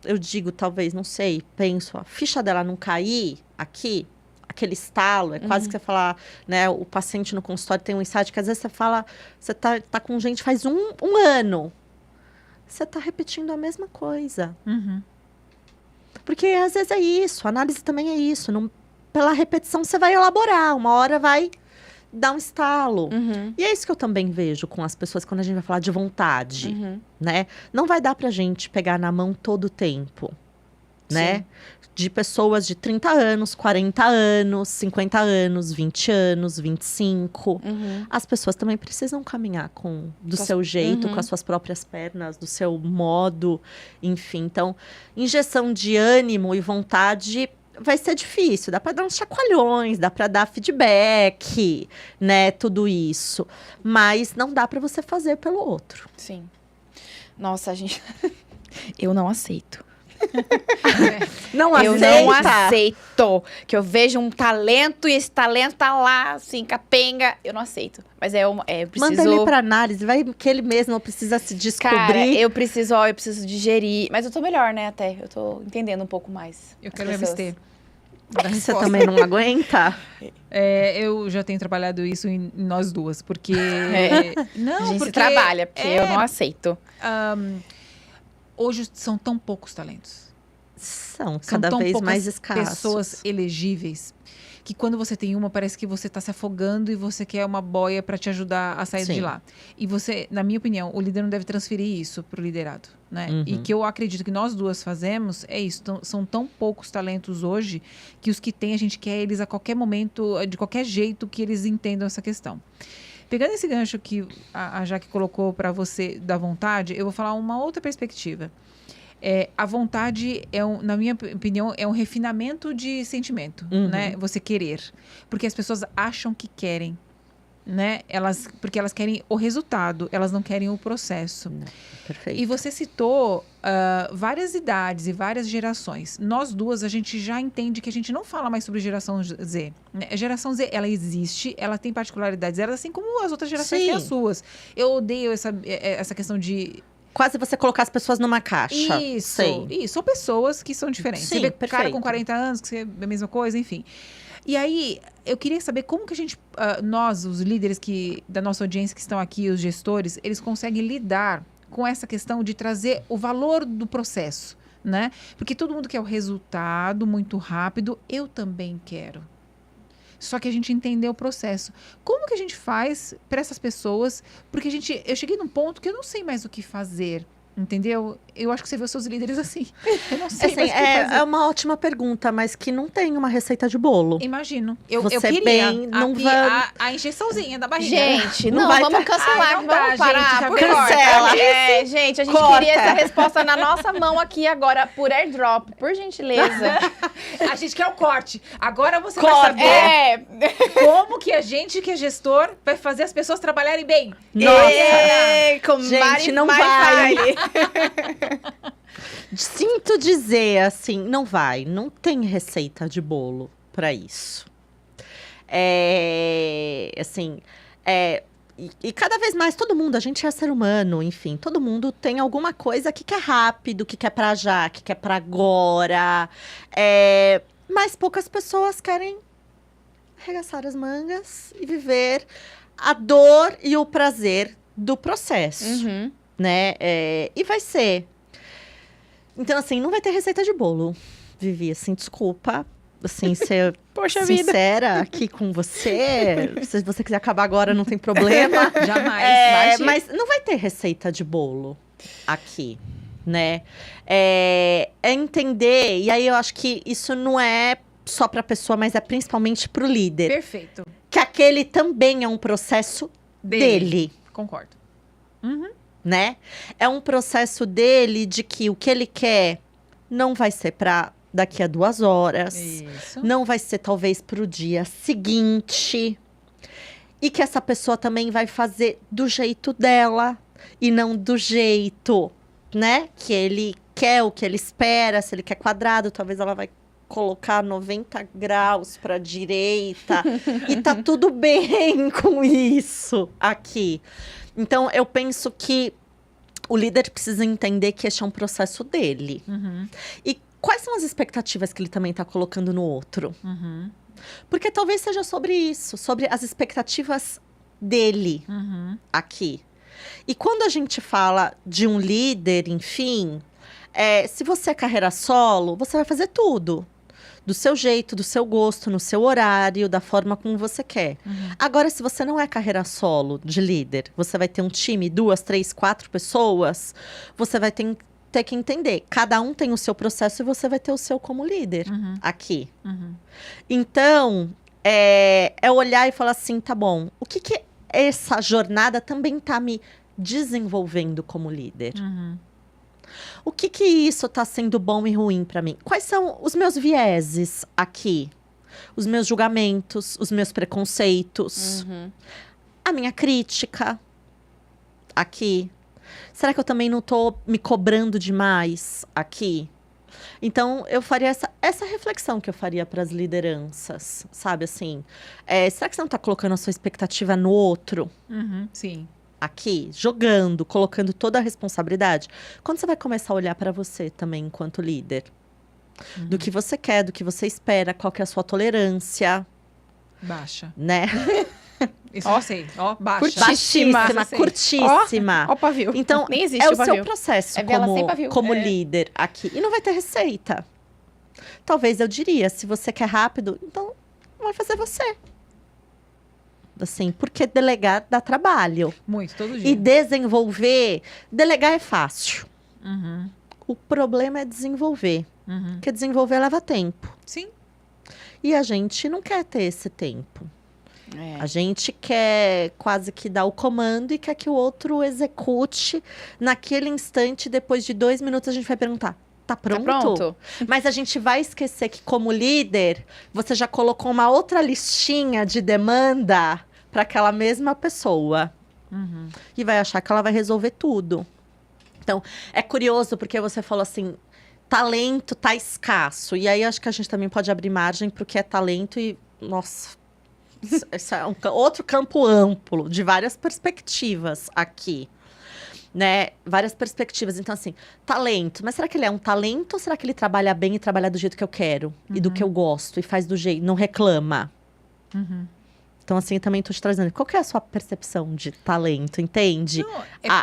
eu digo, talvez, não sei, penso, a ficha dela não cair aqui, aquele estalo, é quase que você falar, né, o paciente no consultório tem um insight que às vezes você fala, você tá com gente faz um ano, você tá repetindo a mesma coisa. Porque às vezes é isso, a análise também é isso, pela repetição você vai elaborar, uma hora vai dar um estalo. E é isso que eu também vejo com as pessoas quando a gente vai falar de vontade, né? Não vai dar pra gente pegar na mão todo o tempo, né? De pessoas de 30 anos, 40 anos, 50 anos, 20 anos, 25. As pessoas também precisam caminhar do seu jeito, com as suas próprias pernas, do seu modo, enfim. Então, injeção de ânimo e vontade vai ser difícil. Dá para dar uns chacoalhões, dá para dar feedback, né? Tudo isso. Mas não dá para você fazer pelo outro. Sim. Nossa, a gente... Eu não aceito. Não Eu aceita? não aceito. Que eu vejo um talento e esse talento tá lá, assim, capenga. Eu não aceito. Mas eu preciso... Manda ele pra análise, vai que ele mesmo precisa se descobrir. Cara, eu preciso digerir. Mas eu tô melhor, né, até. Eu tô entendendo um pouco mais. Eu quero me abster. Você também não aguenta? Eu já tenho trabalhado isso em nós duas, porque... Não, A gente porque se trabalha, porque eu não aceito. Hoje são tão poucos talentos. São São cada tão vez poucas mais escassos. pessoas elegíveis que quando você tem uma, parece que você está se afogando e você quer uma boia para te ajudar a sair Sim. de lá. E você, na minha opinião, o líder não deve transferir isso para o liderado, né? E que eu acredito que nós duas fazemos é isso. São tão poucos talentos hoje que os que tem a gente quer eles a qualquer momento, de qualquer jeito que eles entendam essa questão. Pegando esse gancho que a Jaque colocou para você da vontade, eu vou falar uma outra perspectiva. A vontade, na minha opinião, é um refinamento de sentimento, né? Você querer. Porque as pessoas acham que querem, né? Porque elas querem o resultado, elas não querem o processo. Perfeito. E você citou várias idades e várias gerações. Nós duas, a gente já entende que a gente não fala mais sobre geração Z. Né? A geração Z, ela existe, ela tem particularidades dela, assim como as outras gerações têm as suas. Eu odeio essa questão de... Quase você colocar as pessoas numa caixa. Isso. São pessoas que são diferentes. Sim, você vê perfeito. cara com 40 anos, que é a mesma coisa, enfim. E aí, eu queria saber como que a gente, nós, os líderes da nossa audiência que estão aqui, os gestores, eles conseguem lidar com essa questão de trazer o valor do processo, né? Porque todo mundo quer o resultado muito rápido, eu também quero. Só que a gente entendeu o processo. Como que a gente faz para essas pessoas? Porque eu cheguei num ponto que eu não sei mais o que fazer. Entendeu? Eu acho que você vê os seus líderes assim. Eu não sei mais o que fazer. É uma ótima pergunta, mas que não tem uma receita de bolo. Imagino. Eu Você queria bem, não vai... a injeçãozinha da barriga. Gente, Não não, vai vamos cancelar, Não dá, vamos parar. gente, já por cancela. favor. Gente, a gente Corta. queria essa resposta na nossa mão aqui agora, por airdrop, por gentileza. A gente quer o corte. Agora você Corta. vai saber como que a gente, que é gestor, vai fazer as pessoas trabalharem bem. Nossa! Gente, não vai. Fale. Sinto dizer, assim, não tem receita de bolo para isso. E cada vez mais, todo mundo, a gente é ser humano, enfim, todo mundo tem alguma coisa que quer rápido, que quer pra já, que quer pra agora. Mas poucas pessoas querem arregaçar as mangas e viver a dor e o prazer do processo, né? E vai ser. Então, assim, não vai ter receita de bolo, Vivi, assim, desculpa. Assim, ser Poxa vida. sincera aqui com você. Se você quiser acabar agora, não tem problema. Jamais. Mas não vai ter receita de bolo aqui, né? É entender, e aí eu acho que isso não é só para a pessoa, mas é principalmente para o líder. Perfeito. Que aquele também é um processo dele, Concordo. né? É um processo dele de que o que ele quer não vai ser para daqui a 2 horas. Isso. Não vai ser, talvez, para o dia seguinte. E que essa pessoa também vai fazer do jeito dela. E não do jeito, né? Que ele quer, o que ele espera. Se ele quer quadrado, talvez ela vai colocar 90 graus para a direita. E tá tudo bem com isso aqui. Então, eu penso que o líder precisa entender que este é um processo dele. Uhum. E quais são as expectativas que ele também está colocando no outro? Uhum. Porque talvez seja sobre isso, sobre as expectativas dele Uhum. aqui. E quando a gente fala de um líder, enfim, se você é carreira solo, você vai fazer tudo. Do seu jeito, do seu gosto, no seu horário, da forma como você quer. Uhum. Agora, se você não é carreira solo de líder, você vai ter um time, 2, 3, 4 pessoas, você vai ter que entender. Cada um tem o seu processo e você vai ter o seu como líder Uhum. aqui. Uhum. Então, é olhar e falar assim, tá bom, o que essa jornada também tá me desenvolvendo como líder? Uhum. O que isso tá sendo bom e ruim para mim? Quais são os meus vieses aqui? Os meus julgamentos, os meus preconceitos, a minha crítica aqui. Será que eu também não tô me cobrando demais aqui? Então, eu faria essa reflexão que eu faria para as lideranças, sabe assim? Será que você não tá colocando a sua expectativa no outro? Uhum. Sim. Aqui, jogando, colocando toda a responsabilidade. Quando você vai começar a olhar para você também, enquanto líder? Do que você quer, do que você espera, qual que é a sua tolerância, Baixa. né? Isso eu sei. Ó, baixa. Curtíssima. Baixíssima, Sei. curtíssima. Ó o pavio. Então, Nem existe é o o seu pavio. processo É vela sem pavio. como É. líder aqui. E não vai ter receita. Talvez eu diria, se você quer rápido, então vai fazer você. Assim, porque delegar dá trabalho. Muito, todo dia. E desenvolver, delegar é fácil. Uhum. O problema é desenvolver. Uhum. Porque desenvolver leva tempo. Sim. E a gente não quer ter esse tempo. É. A gente quer quase que dar o comando e quer que o outro execute naquele instante. Depois de 2 minutos, a gente vai perguntar: tá pronto? Tá pronto? Mas a gente vai esquecer que, como líder, você já colocou uma outra listinha de demanda para aquela mesma pessoa. Uhum. E vai achar que ela vai resolver tudo. Então, é curioso porque você falou assim: talento tá escasso. E aí, acho que a gente também pode abrir margem para o que é talento e, nossa, esse é outro campo amplo, de várias perspectivas aqui, né? Várias perspectivas. Então, assim, talento. Mas será que ele é um talento ou será que ele trabalha bem e trabalha do jeito que eu quero? E do que eu gosto? E faz do jeito, não reclama? Uhum. Então, assim, também tô te trazendo. Qual que é a sua percepção de talento, entende? Não,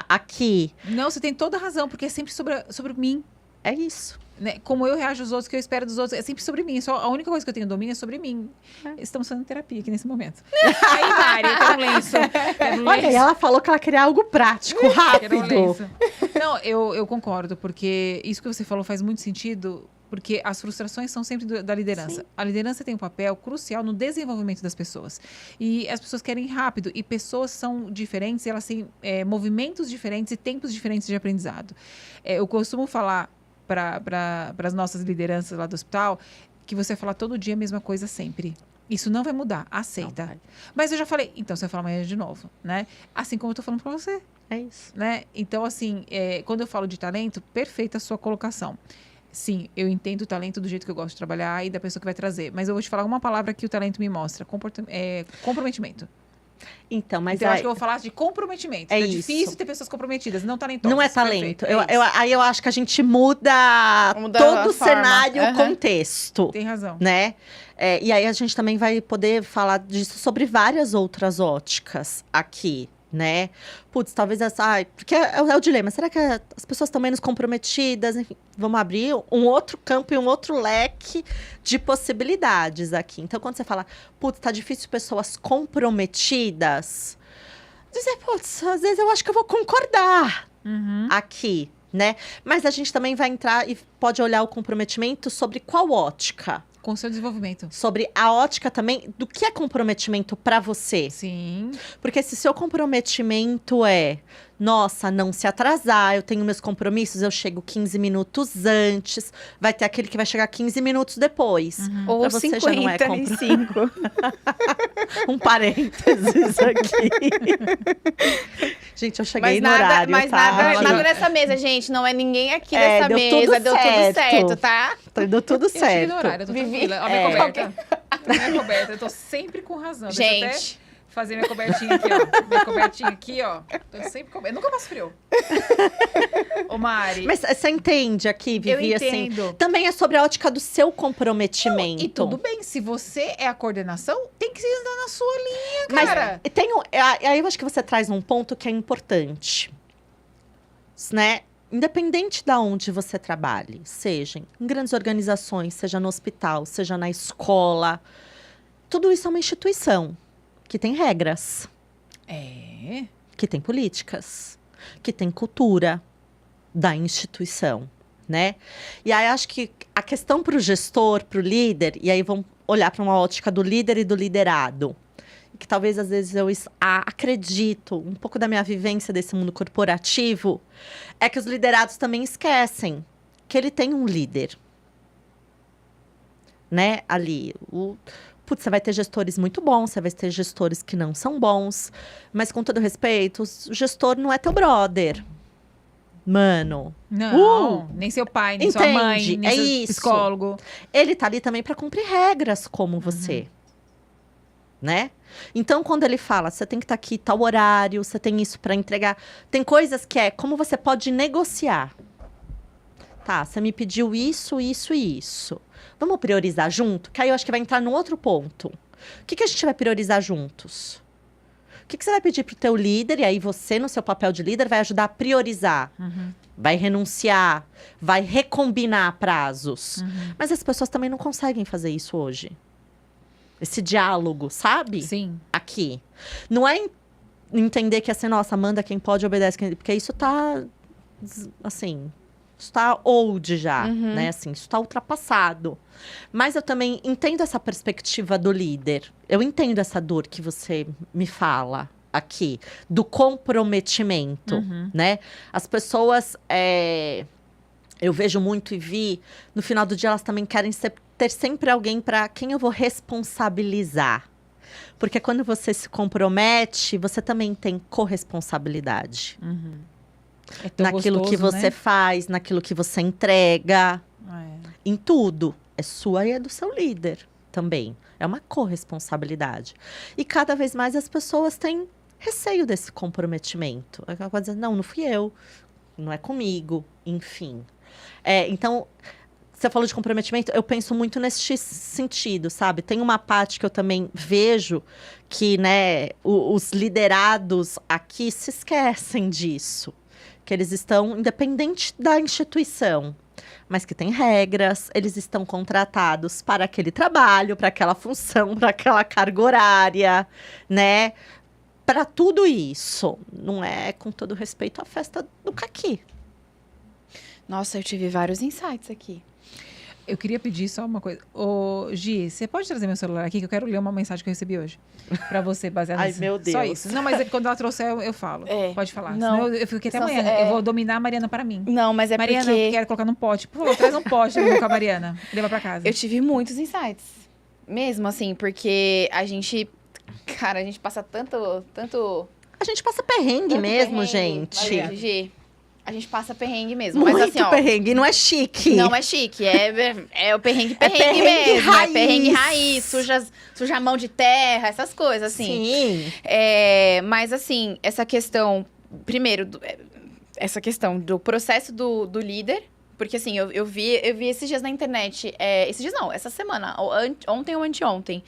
Aqui, não, você tem toda a razão, porque é sempre sobre mim. é isso. Né? Como eu reajo aos outros, o que eu espero dos outros, é sempre sobre mim. Só a única coisa que eu tenho domínio é sobre mim. Estamos fazendo terapia aqui nesse momento. Aí, Mari, eu quero um lenço. Quero um Olha, e lenço. ela falou que ela queria algo prático, Quero um rápido. lenço. Não, eu concordo, porque isso que você falou faz muito sentido, porque as frustrações são sempre da liderança. Sim. A liderança tem um papel crucial no desenvolvimento das pessoas. E as pessoas querem rápido, e pessoas são diferentes, elas têm movimentos diferentes e tempos diferentes de aprendizado. Eu costumo falar para as nossas lideranças lá do hospital que você fala todo dia a mesma coisa sempre. Isso não vai mudar, aceita. Não vai. Mas eu já falei, então você vai falar amanhã de novo, né? Assim como eu tô falando para você. É isso. Né? Então, assim, quando eu falo de talento, perfeita a sua colocação. Sim, eu entendo o talento do jeito que eu gosto de trabalhar e da pessoa que vai trazer. Mas eu vou te falar uma palavra que o talento me mostra: comprometimento. Então, mas Então, eu acho que eu vou falar de comprometimento. É É isso. difícil ter pessoas comprometidas, não talentosas. não é talento. Perfeito, Aí eu acho que a gente muda Muda todo a o forma. cenário, o Aham. contexto. Tem razão. Né? E aí a gente também vai poder falar disso sobre várias outras óticas aqui, né? Putz, talvez essa... porque é o dilema. Será que as pessoas estão menos comprometidas? Enfim, vamos abrir um outro campo e um outro leque de possibilidades aqui. Então, quando você fala, putz, tá difícil pessoas comprometidas, dizer, putz, às vezes eu acho que eu vou concordar Uhum. aqui, né? Mas a gente também vai entrar e pode olhar o comprometimento sobre qual ótica? Com o seu desenvolvimento. Sobre a ótica também do que é comprometimento para você. Sim. Porque se seu comprometimento é Nossa, não se atrasar, eu tenho meus compromissos, eu chego 15 minutos antes. Vai ter aquele que vai chegar 15 minutos depois. Ou Pra você já não é 55. Um parênteses aqui. Gente, eu cheguei no horário, mas tá? nada nessa mesa, gente. Não é ninguém aqui É, nessa deu mesa. tudo Deu tudo certo. certo, tá? Deu tudo Eu cheguei certo. no horário, eu tô Vivi. tranquila. Ó, minha coberta. Minha coberta, eu tô sempre com razão. Deixa eu até Gente, fazer minha cobertinha aqui, ó. Minha cobertinha aqui, ó. Tô sempre coberta. Eu nunca passo frio. Ô, Mari, Mas você entende aqui, eu Vivi, assim... entendo. Também é sobre a ótica do seu comprometimento. E tudo bem, se você é a coordenação, tem que andar na sua linha, Mas cara. aí eu acho que você traz um ponto que é importante. Né? Independente de onde você trabalhe, seja em grandes organizações, seja no hospital, seja na escola, tudo isso é uma instituição que tem regras, É. que tem políticas, que tem cultura da instituição, né? E aí acho que a questão para o gestor, para o líder, e aí vamos olhar para uma ótica do líder e do liderado, que talvez às vezes eu acredito, um pouco da minha vivência desse mundo corporativo, é que os liderados também esquecem que ele tem um líder, né? Ali, putz, você vai ter gestores muito bons, você vai ter gestores que não são bons, mas com todo respeito, o gestor não é teu brother. Mano, Não, nem seu pai, nem sua mãe, Entende? nem É seu isso. psicólogo. ele tá ali também para cumprir regras como você. Né? Então, quando ele fala, você tem que estar aqui tal horário, você tem isso para entregar. Tem coisas que é como você pode negociar. Tá, você me pediu isso, isso e isso. Vamos priorizar junto? Que aí eu acho que vai entrar num outro ponto. O que a gente vai priorizar juntos? O que você vai pedir pro teu líder? E aí você, no seu papel de líder, vai ajudar a priorizar. Vai renunciar, vai recombinar prazos. Mas as pessoas também não conseguem fazer isso hoje. Esse diálogo, sabe? Sim. Aqui. Não é entender que assim, nossa, manda quem pode, obedece quem... Porque isso tá, assim, isso tá old já, né? Assim, isso tá ultrapassado. Mas eu também entendo essa perspectiva do líder. Eu entendo essa dor que você me fala aqui, do comprometimento, né? As pessoas, eu vejo muito e vi, no final do dia elas também querem ter sempre alguém para quem eu vou responsabilizar. Porque quando você se compromete, você também tem corresponsabilidade. É tão Naquilo que gostoso, você né? faz, naquilo que você entrega, É. em tudo. É sua e é do seu líder também. É uma corresponsabilidade. E cada vez mais as pessoas têm receio desse comprometimento. Ela pode dizer, não fui eu, não é comigo, enfim. Então, você falou de comprometimento, eu penso muito nesse sentido, sabe? Tem uma parte que eu também vejo que, né, os liderados aqui se esquecem disso. Que eles estão independente da instituição, mas que tem regras, eles estão contratados para aquele trabalho, para aquela função, para aquela carga horária, né? Para tudo isso. Não é, com todo respeito, a festa do caqui. nossa, eu tive vários insights aqui. Eu queria pedir só uma coisa. Ô, Gi, você pode trazer meu celular aqui que eu quero ler uma mensagem que eu recebi hoje. Pra você, baseada Ai, nisso. meu Só Deus. isso. Não, mas quando ela trouxer, eu falo. É. Pode falar. Não. Senão eu fico aqui até Senão amanhã. você- Eu vou dominar a Mariana para mim. Não, mas é Mariana, porque eu quero colocar num pote. Por favor, traz um pote com a Mariana. Leva pra casa. eu tive muitos insights. Mesmo assim, porque a gente... Cara, a gente passa tanto A gente passa perrengue tanto mesmo, perrengue. gente. Valeu, Gigi. A gente passa perrengue mesmo. Muito Mas assim, ó... perrengue, não é chique. Não é chique, é o perrengue perrengue mesmo. raiz. É perrengue raiz, suja a mão de terra, essas coisas, assim. Sim. Mas, assim, essa questão... Primeiro, essa questão do processo do líder. Porque, assim, eu vi esses dias na internet. Esses dias não, essa semana. Ontem ou anteontem.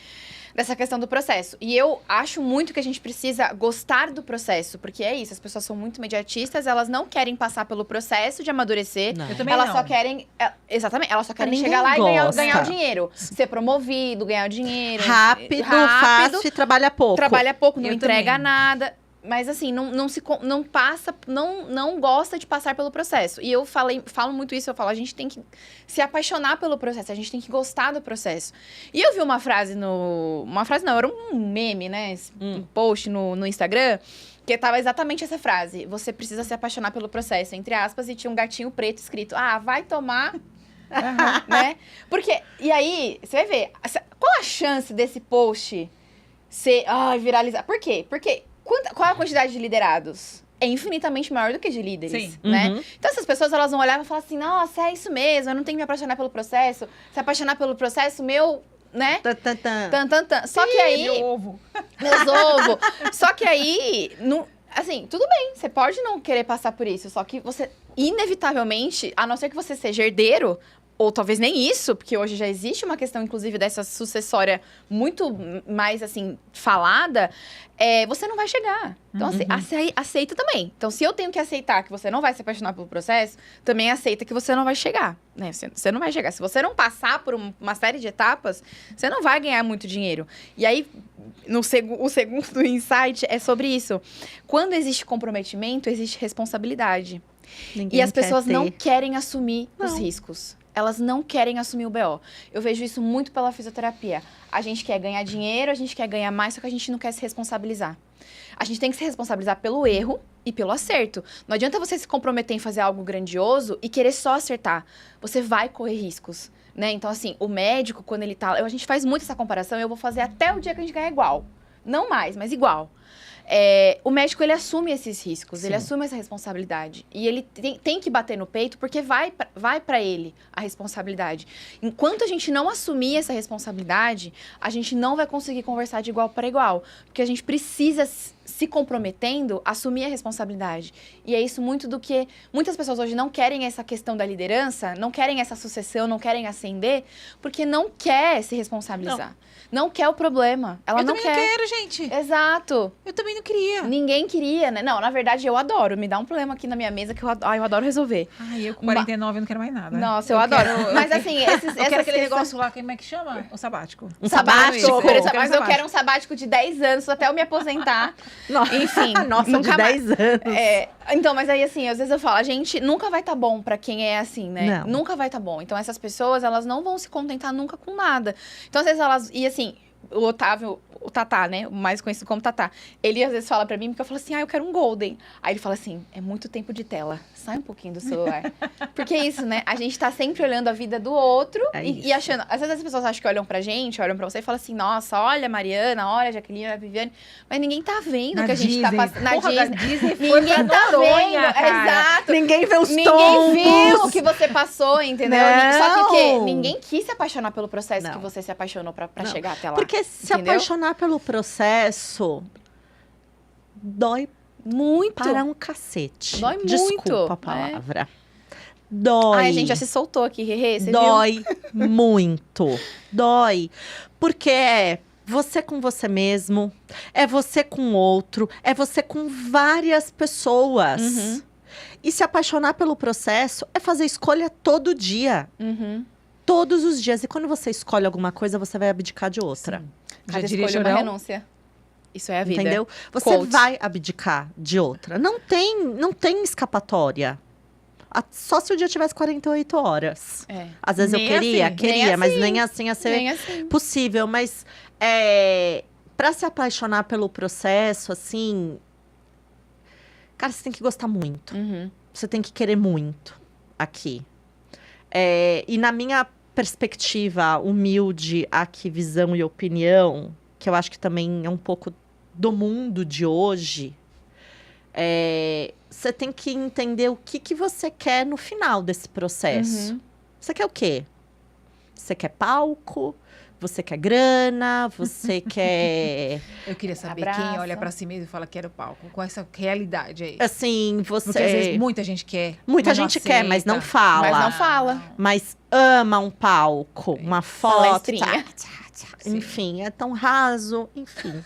Dessa questão do processo. E eu acho muito que a gente precisa gostar do processo. Porque é isso, as pessoas são muito imediatistas. Elas não querem passar pelo processo de amadurecer. Não. Eu também Elas não. só querem... Exatamente, elas só querem Ninguém chegar lá e gosta. ganhar o dinheiro. Ser promovido, ganhar o dinheiro. Rápido, fácil e trabalha pouco. Trabalha pouco, não Eu entrega também. nada. Mas assim, não passa, não gosta de passar pelo processo. E eu falo muito isso, a gente tem que se apaixonar pelo processo, a gente tem que gostar do processo. E eu vi uma frase era um meme, né? Um post no Instagram, que tava exatamente essa frase. Você precisa se apaixonar pelo processo, entre aspas, e tinha um gatinho preto escrito, vai tomar... né? Porque, e aí, você vai ver, qual a chance desse post ser, viralizar? Por quê? Porque qual é a quantidade de liderados? É infinitamente maior do que de líderes, né? Então, essas pessoas, elas vão olhar e vão falar assim, nossa, é isso mesmo, eu não tenho que me apaixonar pelo processo. Se apaixonar pelo processo, né? Só que aí... Meu ovo. Meus ovos. Só que aí, assim, tudo bem, você pode não querer passar por isso, só que você, inevitavelmente, a não ser que você seja herdeiro, ou talvez nem isso, porque hoje já existe uma questão, inclusive, dessa sucessória muito mais, assim, falada, você não vai chegar. Então, assim, aceita também. Então, se eu tenho que aceitar que você não vai se apaixonar pelo processo, também aceita que você não vai chegar, né? Você não vai chegar. Se você não passar por uma série de etapas, você não vai ganhar muito dinheiro. E aí, o segundo insight é sobre isso. Quando existe comprometimento, existe responsabilidade. E as pessoas não querem assumir os riscos. Elas não querem assumir o BO. Eu vejo isso muito pela fisioterapia. A gente quer ganhar dinheiro, a gente quer ganhar mais, só que a gente não quer se responsabilizar. A gente tem que se responsabilizar pelo erro e pelo acerto. Não adianta você se comprometer em fazer algo grandioso e querer só acertar. Você vai correr riscos, né? Então, assim, o médico, quando ele tá... A gente faz muito essa comparação, eu vou fazer até o dia que a gente ganhar igual. Não mais, mas igual. O médico, ele assume esses riscos, ele assume essa responsabilidade. E ele tem que bater no peito, porque vai pra ele a responsabilidade. Enquanto a gente não assumir essa responsabilidade, a gente não vai conseguir conversar de igual para igual. Porque a gente precisa, se comprometendo, assumir a responsabilidade. E é isso muito do que... Muitas pessoas hoje não querem essa questão da liderança, não querem essa sucessão, não querem ascender, porque não quer se responsabilizar. Não quer o problema. Ela não quer. Eu também não quero, gente. Exato. Eu também não queria. Ninguém queria, né? Não, na verdade, eu adoro. Me dá um problema aqui na minha mesa que eu adoro resolver. Eu com 49 eu não quero mais nada. Nossa, eu adoro. Mas assim, eu quero aquele negócio lá, como é que chama? O sabático. Um sabático. Mas eu quero um sabático de 10 anos, até eu me aposentar. Enfim. Nossa, nunca de 10 anos. Então, mas aí assim, às vezes eu falo, a gente nunca vai tá bom pra quem é assim, né? Não. Nunca vai tá bom. Então, essas pessoas, elas não vão se contentar nunca com nada. Então, às vezes elas... E assim... O Otávio, o Tatá, né? O mais conhecido como Tatá. Ele às vezes fala pra mim, porque eu falo assim, eu quero um Golden. Aí ele fala assim, é muito tempo de tela. Sai um pouquinho do celular. Porque é isso, né? A gente tá sempre olhando a vida do outro e achando... Às vezes as pessoas acham que olham pra gente, olham pra você e falam assim, nossa, olha a Mariana, olha a Jaqueline, olha a Viviane. Mas ninguém tá vendo o que a gente tá passando. Na Disney ninguém tá vendo. Exato. Ninguém vê os Ninguém viu o que você passou, entendeu? Não. Só que o quê? Ninguém quis se apaixonar pelo processo que você se apaixonou pra chegar até lá. Porque se apaixonar pelo processo dói muito. Para um cacete. Dói muito. Desculpa a palavra. Dói. Ai, a gente já se soltou aqui, você dói viu? Muito. Dói. Porque é você com você mesmo, é você com outro, é você com várias pessoas. Uhum. E se apaixonar pelo processo é fazer escolha todo dia. Uhum. Todos os dias. E quando você escolhe alguma coisa, você vai abdicar de outra. Sim. Cada escolha é uma renúncia. Isso é a vida. Entendeu? Você vai abdicar de outra. Não tem escapatória. Só se o dia tivesse 48 horas. Às vezes nem eu queria, assim, mas nem assim ia ser possível. Mas pra se apaixonar pelo processo, assim... Cara, você tem que gostar muito. Uhum. Você tem que querer muito aqui. E na minha perspectiva humilde, aqui, visão e opinião, que eu acho que também é um pouco do mundo de hoje, você tem que entender o que você quer no final desse processo. Uhum. Você quer o quê? Você quer palco? Você quer grana? Você quer... Eu queria saber quem olha pra si mesmo e fala quero palco. Com essa realidade aí. Assim, você... Porque às vezes muita gente quer. Muita gente quer, mas não fala. Mas não fala. Mas ama um palco, uma foto. Enfim, é tão raso. Enfim.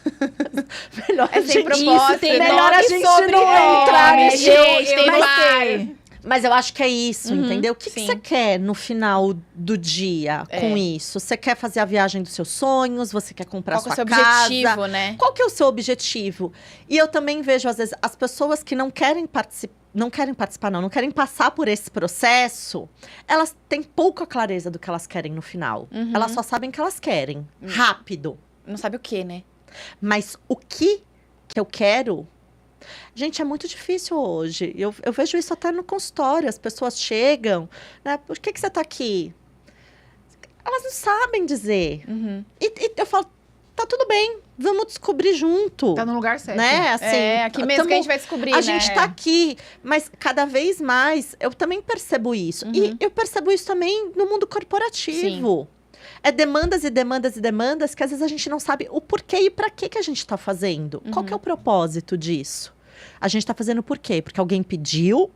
Melhor sem propósito. Melhor a gente não entrar nisso. Gente, tem vários. Mas eu acho que é isso, entendeu? O que sim. você quer no final do dia com isso? Você quer fazer a viagem dos seus sonhos? Você quer comprar Qual que é o sua seu casa? objetivo, né? Qual que é o seu objetivo? E eu também vejo, às vezes, as pessoas que não querem não querem passar por esse processo, elas têm pouca clareza do que elas querem no final. Elas só sabem que elas querem, rápido. Não sabe o que, né? Mas o que eu quero... Gente, é muito difícil hoje. Eu vejo isso até no consultório. As pessoas chegam, né? Por que você tá aqui? Elas não sabem dizer. E eu falo, tá tudo bem, vamos descobrir junto. Tá no lugar certo. Né? Assim, aqui mesmo que a gente vai descobrir, a né? gente tá aqui, mas cada vez mais eu também percebo isso. E eu percebo isso também no mundo corporativo. É demandas e demandas e demandas que às vezes a gente não sabe o porquê e para que a gente está fazendo. Qual que é o propósito disso? A gente está fazendo por quê? Porque alguém pediu,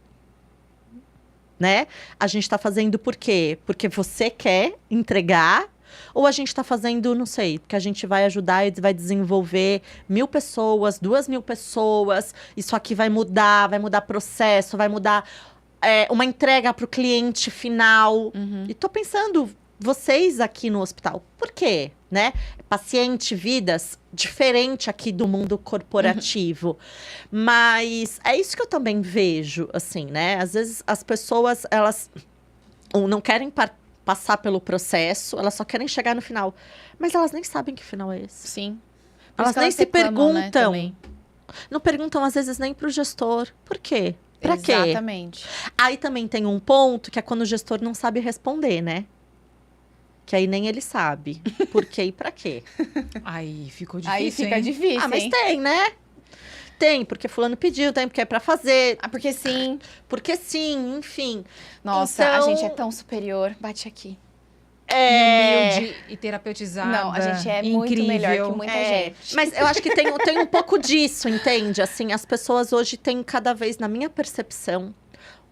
né? A gente está fazendo por quê? Porque você quer entregar. Ou a gente está fazendo, não sei, porque a gente vai ajudar e vai desenvolver 1.000 pessoas, 2.000 pessoas. Isso aqui vai mudar processo, vai mudar uma entrega para o cliente final. E tô pensando, vocês aqui no hospital, por quê? Né? Paciente, vidas, diferente aqui do mundo corporativo. Mas é isso que eu também vejo, assim, né? Às vezes as pessoas, elas não querem passar pelo processo, elas só querem chegar no final. Mas elas nem sabem que final é esse. Sim. Elas nem se reclamam, né, perguntam. também. Não perguntam, às vezes, nem pro gestor. Por quê? Pra quê? Exatamente. Aí também tem um ponto que é quando o gestor não sabe responder, né? Que aí nem ele sabe. Por quê e pra quê? Aí ficou difícil, Aí fica hein? difícil, Mas hein? tem, né? Tem, porque fulano pediu, tem porque é pra fazer. Porque sim. Porque sim, enfim. Nossa, Então- a gente é tão superior. Bate aqui. Humilde e terapeutizada. Não, a gente é muito incrível. melhor que muita gente. Mas eu acho que tem um pouco disso, entende? Assim, as pessoas hoje têm cada vez, na minha percepção,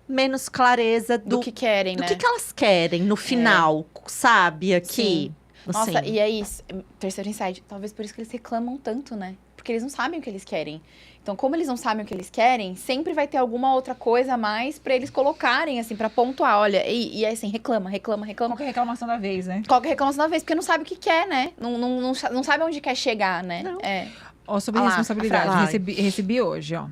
menos clareza Do que querem, do né? que elas querem no final, sabe? Aqui. Nossa, Assim. e é isso. Terceiro insight. Talvez por isso que eles reclamam tanto, né? Porque eles não sabem o que eles querem. Então, como eles não sabem o que eles querem, sempre vai ter alguma outra coisa a mais pra eles colocarem, assim, pra pontuar. Olha, e é assim, reclama. Qualquer reclamação da vez, né? Qualquer reclamação da vez, porque não sabe o que quer, né? Não sabe onde quer chegar, né? Não. Ó, sobre Ah lá, responsabilidade. a frase. Recebi hoje, ó.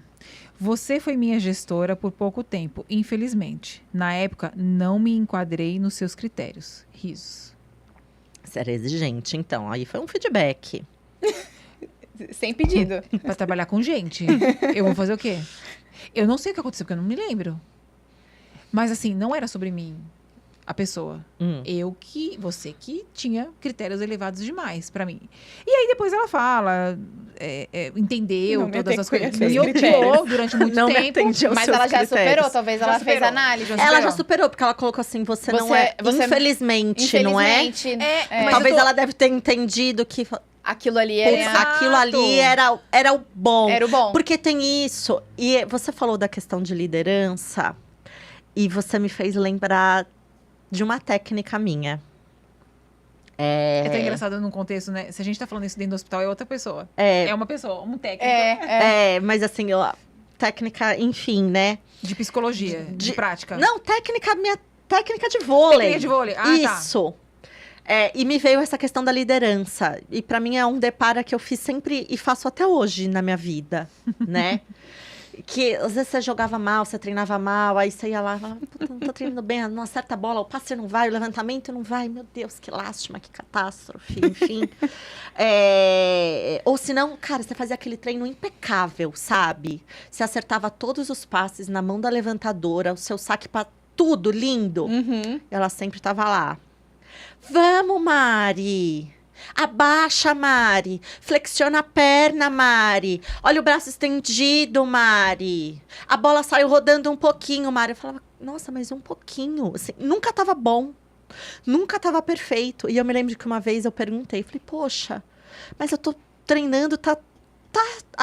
Você foi minha gestora por pouco tempo, infelizmente. Na época, não me enquadrei nos seus critérios. Risos. Você era exigente, então. Aí foi um feedback. Sem pedido. Pra trabalhar com gente. Eu vou fazer o quê? Eu não sei o que aconteceu, porque eu não me lembro. Mas assim, não era sobre mim, a pessoa. Você que tinha critérios elevados demais pra mim. E aí depois ela fala, entendeu Não me todas as adequei coisas. a Me seus odiou critérios. durante muito Não me tempo. atendi aos Mas seus ela já critérios. superou, talvez Já ela superou. fez análise. Ela já superou, porque ela colocou assim, você não é... Você- infelizmente, não é? Infelizmente, mas Talvez eu tô- ela deve ter entendido que aquilo ali putz, era, aquilo ali era o bom. era o bom. Porque tem isso. E você falou da questão de liderança. E você me fez lembrar de uma técnica minha. É tão engraçado num contexto, né? Se a gente tá falando isso dentro do hospital, é outra pessoa. É, É uma pessoa, um técnico mas assim, técnica, enfim, né? de psicologia, de prática. Não, minha técnica de vôlei. Técnica de vôlei. Isso. E me veio essa questão da liderança. E pra mim é um deparo que eu fiz sempre e faço até hoje na minha vida, né? Que às vezes você jogava mal, você treinava mal, aí você ia lá e falava, puta, não tô treinando bem, não acerta a bola, o passe não vai, o levantamento não vai, meu Deus, que lástima, que catástrofe, enfim. Ou senão, cara, você fazia aquele treino impecável, sabe? Você acertava todos os passes na mão da levantadora, o seu saque para tudo lindo. Uhum. Ela sempre tava lá. Vamos, Mari! Abaixa, Mari. Flexiona a perna, Mari. Olha o braço estendido, Mari. A bola saiu rodando um pouquinho, Mari. Eu falava, nossa, mas um pouquinho. Assim, nunca tava bom. Nunca tava perfeito. E eu me lembro que uma vez eu perguntei, falei, poxa, mas eu tô treinando,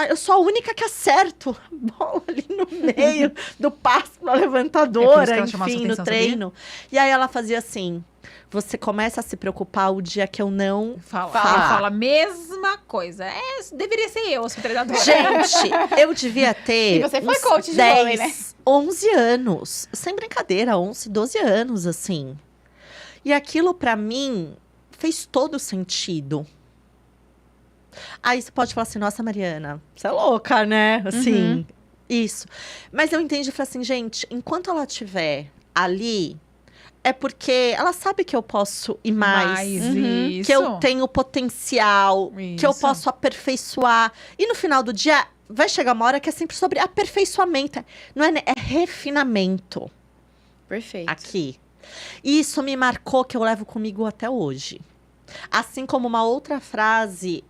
eu sou a única que acerto a bola ali no meio do passo na É por isso levantadora, que ela chamava sua enfim, no atenção, treino. E aí ela fazia assim, você começa a se preocupar o dia que eu não... Fala a mesma coisa. Deveria ser eu, a sua treinadora. Gente, eu devia ter E você foi uns coach de vôlei, né? 11 anos. Sem brincadeira, 11, 12 anos, assim. E aquilo, pra mim, fez todo sentido. Aí você pode falar assim, nossa, Mariana, você é louca, né? Assim, isso. Mas eu entendi e falei assim, gente, enquanto ela estiver ali, é porque ela sabe que eu posso ir mais. Isso. Que eu tenho potencial, que eu Isso. posso aperfeiçoar. E no final do dia, vai chegar uma hora que é sempre sobre aperfeiçoamento. Não é, é refinamento Perfeito. aqui. E isso me marcou, que eu levo comigo até hoje. Assim como uma outra frase,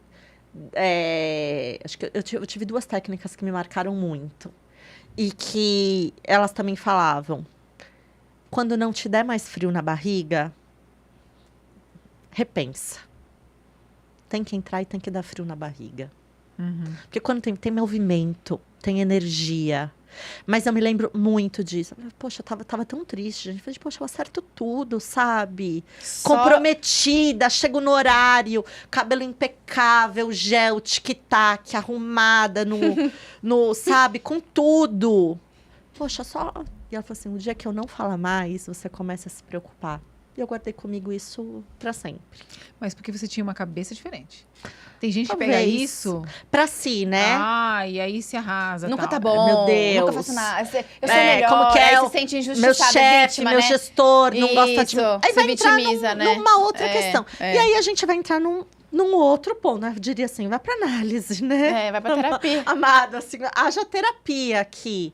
acho que eu tive 2 técnicas que me marcaram muito. E que elas também falavam. Quando não te der mais frio na barriga, repensa. Tem que entrar e tem que dar frio na barriga. Porque quando tem movimento, tem energia. Mas eu me lembro muito disso. Poxa, eu tava tão triste, gente. Falei, poxa, eu acerto tudo, sabe? Comprometida, chego no horário, cabelo impecável, gel, tic-tac, arrumada, sabe? Com tudo. Poxa, só... E ela falou assim, o dia que eu não falar mais, você começa a se preocupar. E eu guardei comigo isso pra sempre. Mas porque você tinha uma cabeça diferente. Tem gente Talvez. que pega isso... Pra si, né? E aí se arrasa. Nunca tal. tá bom. Meu Deus. Nunca faço nada. Eu sou melhor. como que é Aí o- se sente Meu injustiçada, chefe, vítima, meu né? gestor, não gosta de mim. Isso, Aí se vai entrar vitimiza, né? numa outra É, questão. é. E aí a gente vai entrar num outro ponto, né? Eu diria assim, vai pra análise, né? Vai pra terapia. Amado, assim, haja terapia aqui.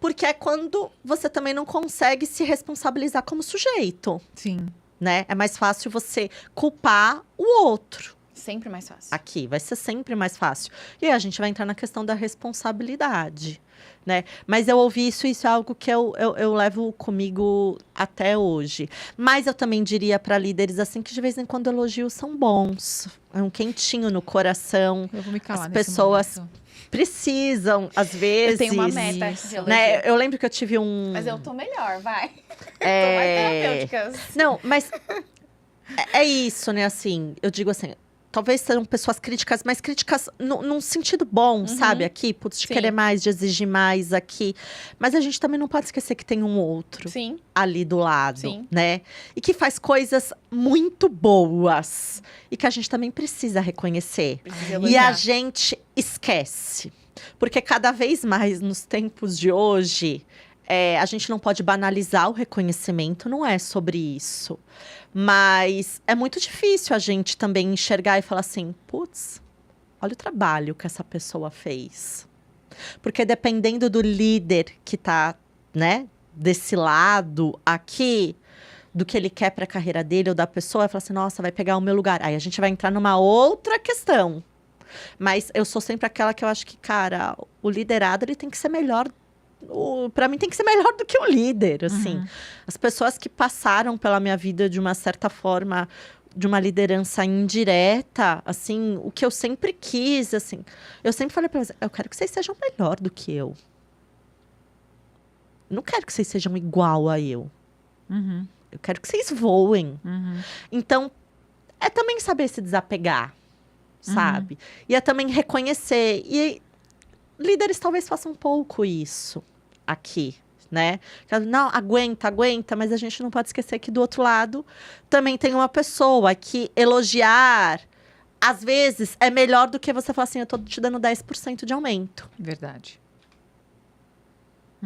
Porque é quando você também não consegue se responsabilizar como sujeito, Sim. né? É mais fácil você culpar o outro. Sempre mais fácil. Aqui, vai ser sempre mais fácil. E aí a gente vai entrar na questão da responsabilidade, né? Mas eu ouvi isso, isso é algo que eu levo comigo até hoje. Mas eu também diria para líderes assim que de vez em quando elogios são bons. É um quentinho no coração. Eu vou me calar As nesse pessoas momento. Precisam, às vezes. Eu tenho uma meta Isso. de elogio. Né? Eu lembro que eu tive um. Mas eu tô melhor, vai. Tô mais É... terapêuticas. Não, mas é isso, né? Assim, eu digo assim, talvez sejam pessoas críticas, mas críticas num sentido bom, sabe? Aqui, putz, de Sim. querer mais, de exigir mais aqui. Mas a gente também não pode esquecer que tem um outro Sim. ali do lado, Sim. né? E que faz coisas muito boas. E que a gente também precisa reconhecer. Precisa E elogiar. a gente esquece. Porque cada vez mais, nos tempos de hoje, a gente não pode banalizar o reconhecimento, não é sobre isso. Mas é muito difícil a gente também enxergar e falar assim, putz, olha o trabalho que essa pessoa fez. Porque dependendo do líder que tá, né, desse lado aqui, do que ele quer para a carreira dele ou da pessoa, vai falar assim, nossa, vai pegar o meu lugar. Aí a gente vai entrar numa outra questão. Mas eu sou sempre aquela que eu acho que, cara, o liderado, ele tem que ser melhor. Para mim, tem que ser melhor do que o líder, assim. As pessoas que passaram pela minha vida de uma certa forma, de uma liderança indireta, assim, o que eu sempre quis, assim. Eu sempre falei para eles, eu quero que vocês sejam melhor do que eu. Não quero que vocês sejam igual a eu. Eu quero que vocês voem. Então, é também saber se desapegar, sabe? E é também reconhecer. E líderes talvez façam um pouco isso aqui, né? Não, aguenta, mas a gente não pode esquecer que do outro lado também tem uma pessoa que elogiar, às vezes, é melhor do que você falar assim, eu tô te dando 10% de aumento. Verdade.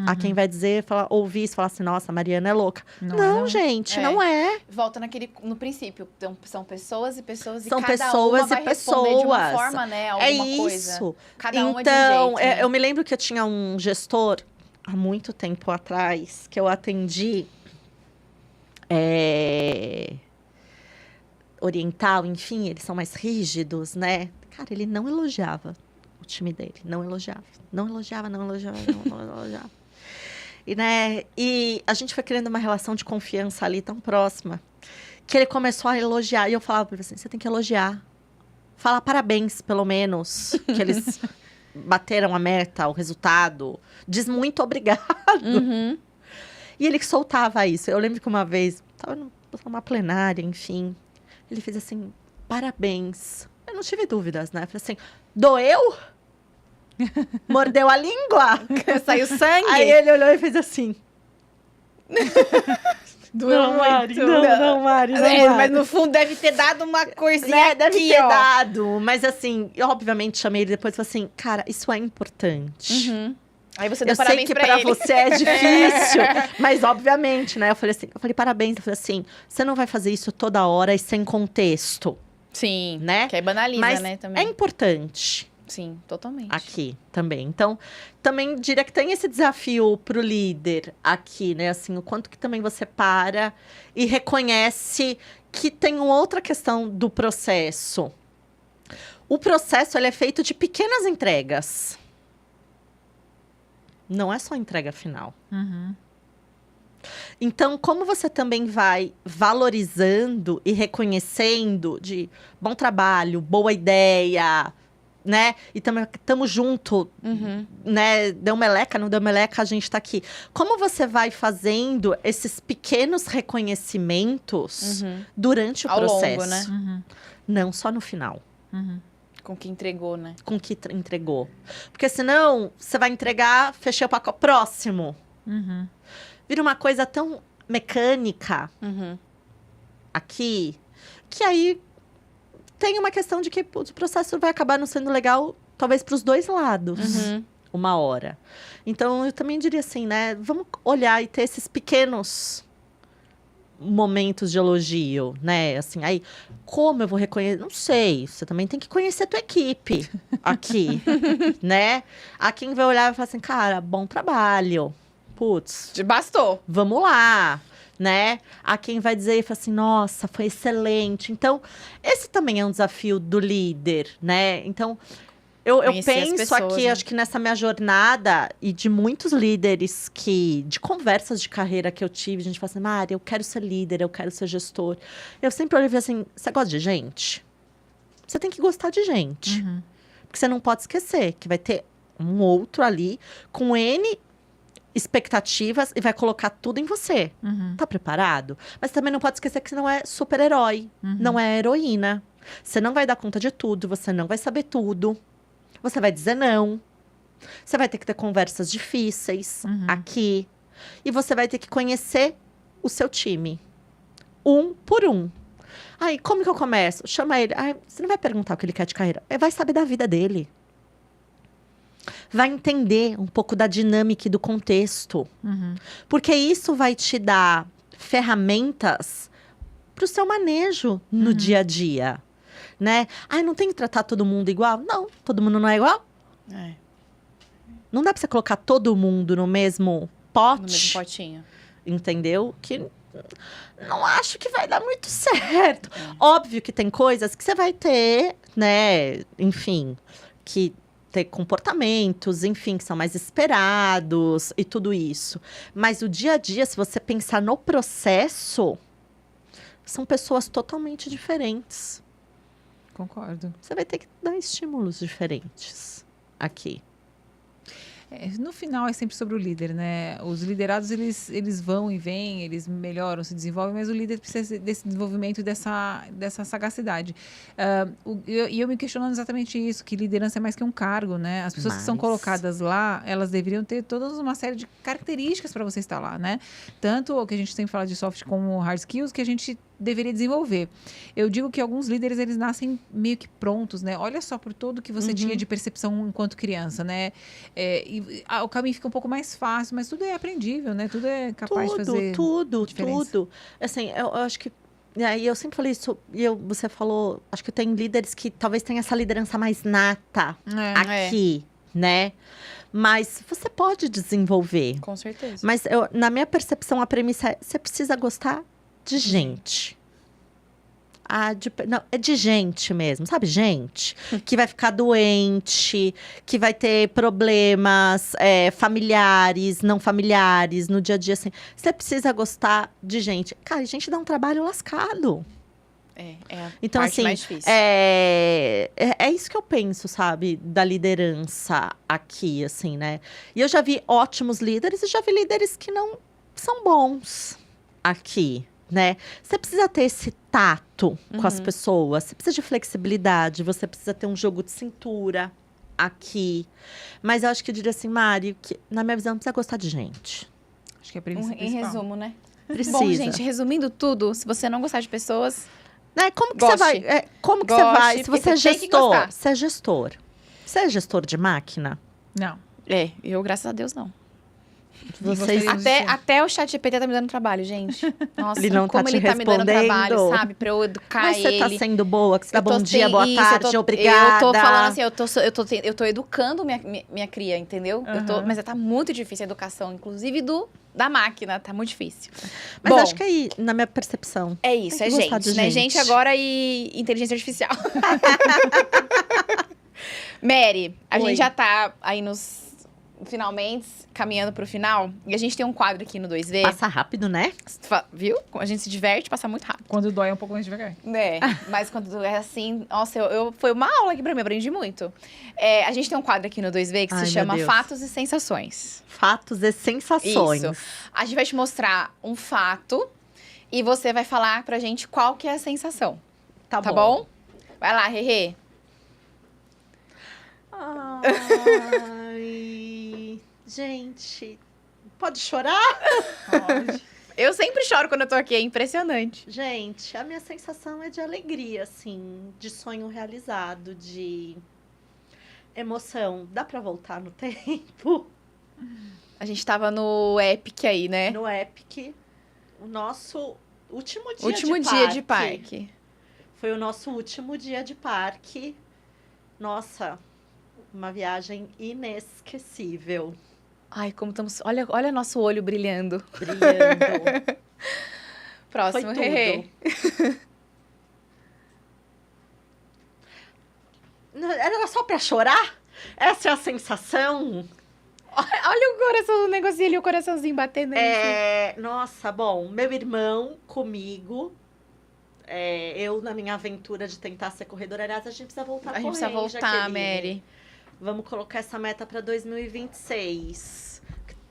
A quem vai dizer, ouvir isso, falar assim, nossa, a Mariana é louca. Não, Não, gente, É. não é. Volta no princípio. Então, são pessoas e pessoas. São e cada pessoas uma vai e responder de uma pessoas. forma, né? É Alguma coisa. isso. Cada uma Então, de um jeito, né? eu me lembro que eu tinha um gestor, há muito tempo atrás, que eu atendi, oriental, enfim, eles são mais rígidos, né? Cara, ele não elogiava o time dele, não elogiava. E a gente foi criando uma relação de confiança ali tão próxima, que ele começou a elogiar, e eu falava pra ele assim, você tem que elogiar. Falar parabéns, pelo menos, que eles bateram a meta, o resultado. Diz muito obrigado. E ele soltava isso. Eu lembro que uma vez, estava numa plenária, enfim, ele fez assim, parabéns. Eu não tive dúvidas, né? Falei assim, doeu? Mordeu a língua. Saiu sangue. Aí ele olhou e fez assim. Doeu Mari, muito. não, Mari, não, É, Mari. mas no fundo deve ter dado uma corzinha Né, aqui, deve ter ó. dado. Mas assim, eu obviamente chamei ele depois e falei assim, cara, isso é importante. Uhum. Aí você deu Eu sei parabéns que pra pra ele. você é difícil, mas obviamente, né? Eu falei parabéns. Eu falei assim, você não vai fazer isso toda hora e sem contexto, Sim, né? que aí banaliza, Mas né, é também. importante Sim, totalmente. aqui também. Então, também diria que tem esse desafio pro líder aqui, né? Assim, o quanto que também você para e reconhece que tem uma outra questão do processo. O processo, ele é feito de pequenas entregas. Não é só a entrega final. Uhum. Então, como você também vai valorizando e reconhecendo de bom trabalho, boa ideia, né? E também estamos junto, Uhum. né? Deu meleca, não deu meleca, a gente tá aqui. Como você vai fazendo esses pequenos reconhecimentos Uhum. durante o Ao longo, processo? né? Uhum. Não só no final. Uhum. Com que entregou, né? Com que entregou. Porque senão, você vai entregar, fechei o pacote. Próximo. Uhum. Vira uma coisa tão mecânica Uhum. aqui, que aí tem uma questão de que o processo vai acabar não sendo legal, talvez para os dois lados, Uhum. uma hora. Então, eu também diria assim, né? Vamos olhar e ter esses pequenos momentos de elogio, né? Assim, aí, como eu vou reconhecer? Não sei. Você também tem que conhecer a tua equipe aqui, né? Há quem vai olhar e falar assim, cara, bom trabalho. Putz, Bastou. vamos lá, né? Há quem vai dizer e fala assim, nossa, foi excelente. Então, esse também é um desafio do líder, né? Então, eu Conhecer as penso pessoas, aqui, né? acho que nessa minha jornada e de muitos líderes de conversas de carreira que eu tive, a gente fala assim, Mari, eu quero ser líder, eu quero ser gestor. Eu sempre olho e falo assim, você gosta de gente? Você tem que gostar de gente. Uhum. Porque você não pode esquecer que vai ter um outro ali com N expectativas e vai colocar tudo em você. Uhum. Tá preparado? Mas também não pode esquecer que você não é super-herói, não é heroína. Você não vai dar conta de tudo, você não vai saber tudo. Você vai dizer não. Você vai ter que ter conversas difíceis aqui. E você vai ter que conhecer o seu time. Um por um. Aí, como que eu começo? Chama ele. Ai, você não vai perguntar o que ele quer de carreira. Ele vai saber da vida dele. Vai entender um pouco da dinâmica e do contexto. Uhum. Porque isso vai te dar ferramentas para o seu manejo no dia a dia. Né? Ai, não tem que tratar todo mundo igual? Não, todo mundo não é igual. É, Não dá para você colocar todo mundo no mesmo pote. no mesmo potinho. Entendeu? Que não acho que vai dar muito certo. Óbvio que tem coisas que você vai ter, né? Enfim, que ter comportamentos, enfim, que são mais esperados e tudo isso. Mas o dia a dia, se você pensar no processo, são pessoas totalmente diferentes. Concordo. Você vai ter que dar estímulos diferentes aqui. No final é sempre sobre o líder, né? Os liderados, eles vão e vêm, eles melhoram, se desenvolvem, mas o líder precisa desse desenvolvimento e dessa sagacidade. E eu me questionando exatamente isso, que liderança é mais que um cargo, né? As pessoas que são Mais. colocadas lá, elas deveriam ter toda uma série de características para você estar lá, né? Tanto o que a gente sempre fala de soft como hard skills, que a gente deveria desenvolver. Eu digo que alguns líderes, eles nascem meio que prontos, né? Olha só por tudo que você tinha de percepção enquanto criança, né? O caminho fica um pouco mais fácil, mas tudo é aprendível, né? Tudo é capaz de fazer diferença. Tudo. Assim, eu acho que e aí eu sempre falei isso, você falou, acho que tem líderes que talvez tenham essa liderança mais nata aqui, né? Mas você pode desenvolver. Com certeza. Mas na minha percepção, a premissa é, você precisa gostar de gente. Não, é de gente mesmo, sabe? Gente que vai ficar doente, que vai ter problemas familiares, não familiares, no dia a dia, assim. Você precisa gostar de gente. Cara, a gente dá um trabalho lascado. É a Então, parte assim, mais difícil. é isso que eu penso, sabe? Da liderança aqui, assim, né? E eu já vi ótimos líderes e já vi líderes que não são bons aqui, né? Você precisa ter esse tato com as pessoas. Você precisa de flexibilidade. Você precisa ter um jogo de cintura aqui. Mas eu acho que eu diria assim, Mari, que na minha visão, precisa gostar de gente. Acho que é a premissa Em principal. resumo, né? Precisa. Bom, gente, resumindo tudo, se você não gostar de pessoas, Né? Como que Goste. você vai? Como que Goste, você vai? Se porque você é você tem que gestor, gostar. você é gestor. Você é gestor de máquina? Não. eu, graças a Deus, não. Vocês... gostaria- Até o chat GPT tá me dando trabalho, gente. Nossa, Ele não tá como te ele tá me dando respondendo? trabalho, sabe? Pra eu educar Mas você ele. tá sendo boa, que você dá Eu tô bom dia, sem- boa isso, tarde, obrigada. Eu tô falando assim, eu tô educando minha cria, entendeu? Aham. Mas tá muito difícil a educação, inclusive da máquina, tá muito difícil. Mas Bom, acho que aí, na minha percepção, é isso, tem é que gostar gente, de né? gente. Gente agora e inteligência artificial. Mary, a Oi. gente já tá aí nos finalmente, caminhando pro final. E a gente tem um quadro aqui no 2V. passa rápido, né? Viu? A gente se diverte, passa muito rápido. Quando dói é um pouco mais devagar. É, mas quando é assim, nossa, foi uma aula aqui pra mim, aprendi muito. A gente tem um quadro aqui no 2V que Ai, se meu chama Deus. Fatos e Sensações. Fatos e sensações. Isso. A gente vai te mostrar um fato e você vai falar pra gente qual que é a sensação. Tá bom? Vai lá, Rerê. Ai, gente, pode chorar? Pode. Eu sempre choro quando eu tô aqui, é impressionante. Gente, a minha sensação é de alegria, assim, de sonho realizado, de emoção. Dá pra voltar no tempo? A gente tava no Epic aí, né? No Epic, o nosso último dia Último de dia de parque. Foi o nosso último dia de parque. Nossa, uma viagem inesquecível. Ai, como estamos. Olha nosso olho brilhando. Brilhando. Próximo, Foi Rerê. tudo. Era só pra chorar? Essa é a sensação? Olha o coração, o negocinho ali, o coraçãozinho batendo ali. Nossa, bom, meu irmão comigo, eu na minha aventura de tentar ser corredora, aliás, a gente precisa voltar A gente precisa correndo, voltar, Jaqueline. Mary. Vamos colocar essa meta pra 2026.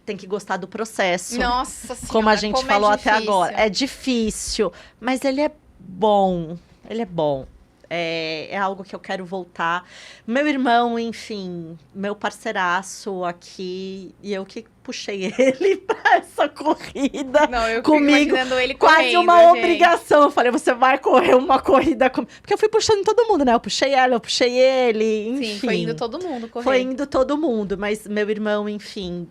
Tem que gostar do processo. Nossa senhora, Como a gente falou é até difícil. agora. É difícil, mas ele é bom. Ele é bom. É algo que eu quero voltar. Meu irmão, enfim, meu parceiraço aqui, e eu que puxei ele pra essa corrida. Não, eu Comigo, fico imaginando ele Quase correndo, uma gente. obrigação. Eu falei, você vai correr uma corrida comigo. Porque eu fui puxando todo mundo, né? Eu puxei ela, eu puxei ele, enfim. Sim, foi indo todo mundo correr. Foi indo todo mundo, mas meu irmão, enfim.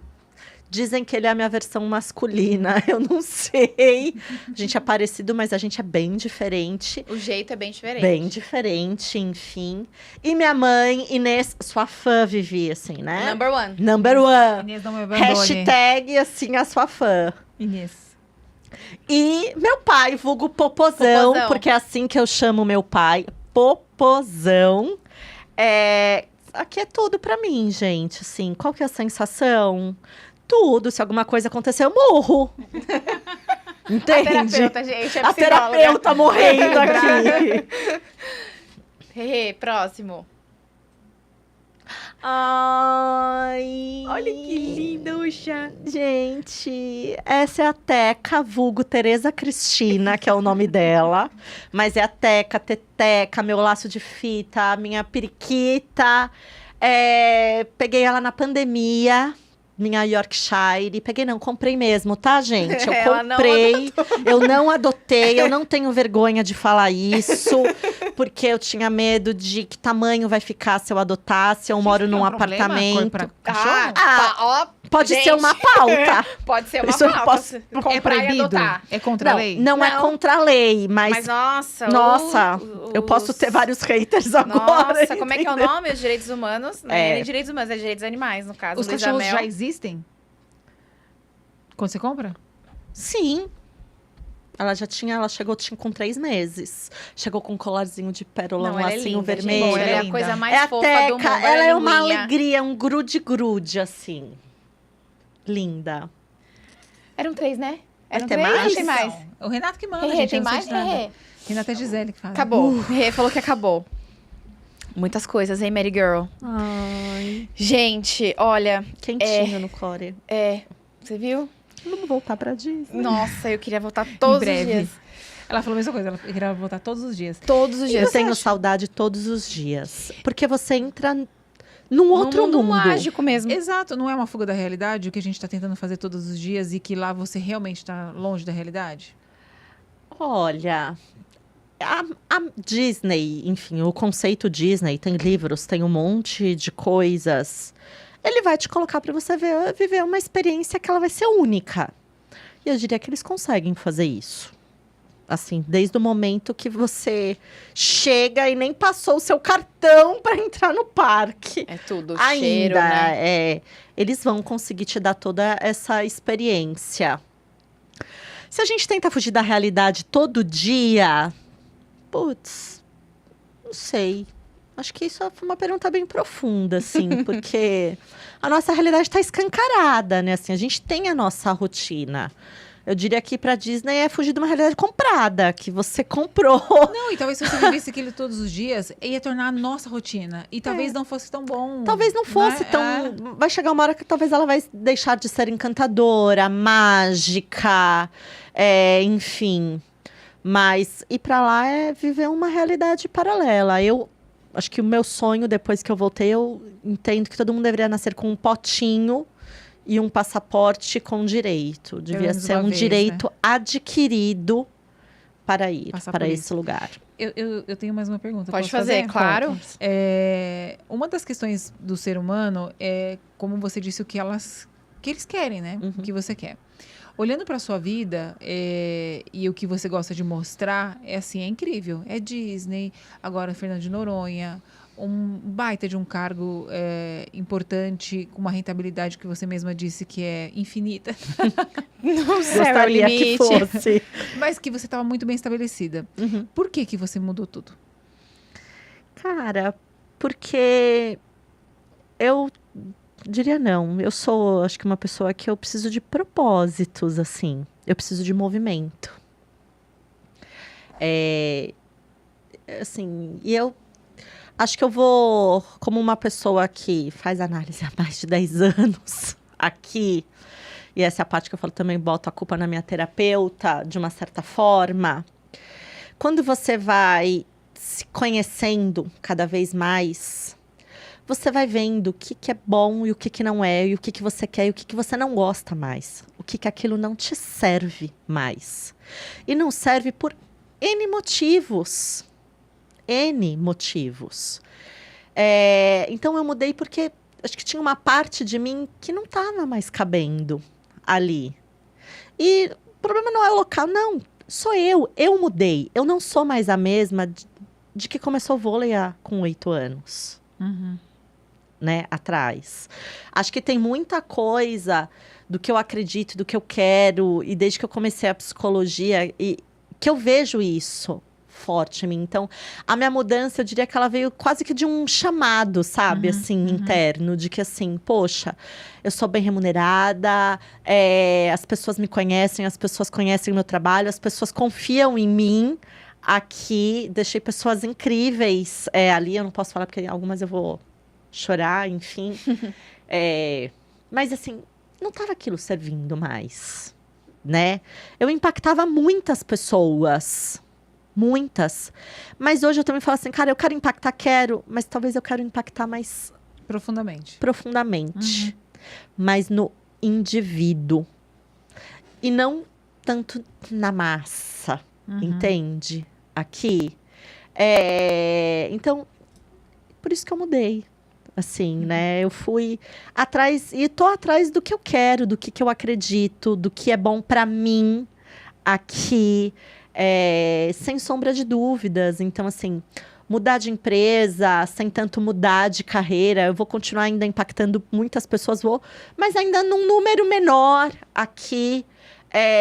Dizem que ele é a minha versão masculina, eu não sei. A gente é parecido, mas a gente é bem diferente. O jeito é bem diferente. Bem diferente, enfim. E minha mãe, Inês, sua fã, Vivi, assim, né? Number one. Number one. Inês não me abandone. Hashtag, assim, a sua fã. Inês. E meu pai, vulgo Popozão, Popozão. porque é assim que eu chamo meu pai. Popozão. Aqui é tudo pra mim, gente, assim. Qual que é a sensação? Tudo. Se alguma coisa acontecer, eu morro. A Entende? terapeuta, gente, é A psicóloga. terapeuta morrendo aqui. Rerê, próximo. Ai. Olha que linda, Uxa. Gente, essa é a Teca, vulgo Tereza Cristina, que é o nome dela. Mas é a Teca, Teteca, meu laço de fita, minha periquita. Peguei ela na pandemia, minha Yorkshire. Peguei não, comprei mesmo, tá, gente? Eu Ela não comprei, eu não adotei, eu não tenho vergonha de falar isso. Porque eu tinha medo de que tamanho vai ficar se eu adotasse. Eu moro num apartamento. Pode gente. ser uma pauta. Pode ser uma Isso eu pauta. posso- Comprar É e proibido? adotar. É contra a lei? Não é Não. contra a lei, mas, Mas nossa, eu posso ter vários haters agora. Nossa, como é que é o entendeu? nome? Os direitos humanos? Não é nem direitos humanos, é direitos animais, no caso. Os Luísa cachorros Mel. já existem? Quando você compra? Sim. Ela chegou com 3 meses. Chegou com um colarzinho de pérola, Não, um ela é lacinho linda, vermelho. gente. Ela é a linda. coisa mais É a fofa do mundo. Teca, ela é uma linguinha. alegria, um grude-grude, assim. Linda. Eram 3, né? Eram ter 3 mais? ou tem mais? O Renato que manda, Rerê, gente. tem eu não sei mais, de nada. Rerê? Renata é Gisele que fala. Acabou. Rê falou que acabou. Muitas coisas, hein, Mary Girl? Ai, Gente, olha, quentinho no core. você viu? Vamos voltar pra Disney. Nossa, eu queria voltar todos Em breve. os dias. Ela falou a mesma coisa, ela queria voltar todos os dias. Todos os dias. Eu tenho saudade todos os dias. Porque você entra num outro mundo mundo. mágico mesmo. Exato, não é uma fuga da realidade o que a gente está tentando fazer todos os dias e que lá você realmente está longe da realidade? Olha, a Disney, enfim, o conceito Disney, tem livros, tem um monte de coisas. Ele vai te colocar para você viver uma experiência que ela vai ser única. E eu diria que eles conseguem fazer isso. Assim, desde o momento que você chega e nem passou o seu cartão para entrar no parque. É tudo, Ainda, cheiro, né? eles vão conseguir te dar toda essa experiência. Se a gente tenta fugir da realidade todo dia, putz, não sei. Acho que isso foi uma pergunta bem profunda, assim, porque a nossa realidade está escancarada, né? Assim, a gente tem a nossa rotina. Eu diria que para Disney é fugir de uma realidade comprada, que você comprou. Não, e talvez se você vivesse aquilo todos os dias, ia tornar a nossa rotina. E talvez não fosse tão bom. Talvez não fosse né? tão. Vai chegar uma hora que talvez ela vai deixar de ser encantadora, mágica, enfim. Mas ir para lá é viver uma realidade paralela. Eu acho que o meu sonho, depois que eu voltei, eu entendo que todo mundo deveria nascer com um potinho e um passaporte com direito. Devia menos ser uma um vez, direito né? adquirido para ir Passar para por esse isso. lugar. Eu tenho mais uma pergunta. Pode Posso fazer, claro. Uma das questões do ser humano é, como você disse, o que eles querem, né? O que você quer. Olhando para sua vida e o que você gosta de mostrar, é incrível. É Disney, agora Fernando de Noronha, um baita de um cargo importante, com uma rentabilidade que você mesma disse que é infinita. Não sei, Gostaria que fosse. Mas que você estava muito bem estabelecida. Por que você mudou tudo? Cara, porque eu diria não. Eu sou, acho que uma pessoa que eu preciso de propósitos, assim. Eu preciso de movimento. Assim, e eu acho que eu vou, como uma pessoa que faz análise há mais de 10 anos aqui, e essa é a parte que eu falo também, boto a culpa na minha terapeuta, de uma certa forma. Quando você vai se conhecendo cada vez mais, você vai vendo o que é bom e o que não é, e o que você quer e o que você não gosta mais. O que aquilo não te serve mais. E não serve por N motivos. N motivos. Então eu mudei porque acho que tinha uma parte de mim que não estava mais cabendo ali. E o problema não é o local, não. Sou eu. Eu mudei. Eu não sou mais a mesma de que começou o vôlei com 8 anos. Né, atrás. Acho que tem muita coisa do que eu acredito, do que eu quero, e desde que eu comecei a psicologia, e que eu vejo isso forte em mim. Então, a minha mudança, eu diria que ela veio quase que de um chamado, sabe, assim, interno, de que assim, poxa, eu sou bem remunerada, as pessoas me conhecem, as pessoas conhecem o meu trabalho, as pessoas confiam em mim. Aqui, deixei pessoas incríveis ali, eu não posso falar porque algumas eu vou chorar, enfim. Mas assim, não estava aquilo servindo mais, né? Eu impactava muitas pessoas, muitas. Mas hoje eu também falo assim, cara, eu quero impactar, mas talvez eu quero impactar mais profundamente. Mas no indivíduo. E não tanto na massa, entende? Aqui. Então, por isso que eu mudei. Assim, né? Eu fui atrás e tô atrás do que eu quero, do que eu acredito, do que é bom para mim aqui, sem sombra de dúvidas. Então, assim, mudar de empresa, sem tanto mudar de carreira, eu vou continuar ainda impactando muitas pessoas, mas ainda num número menor aqui.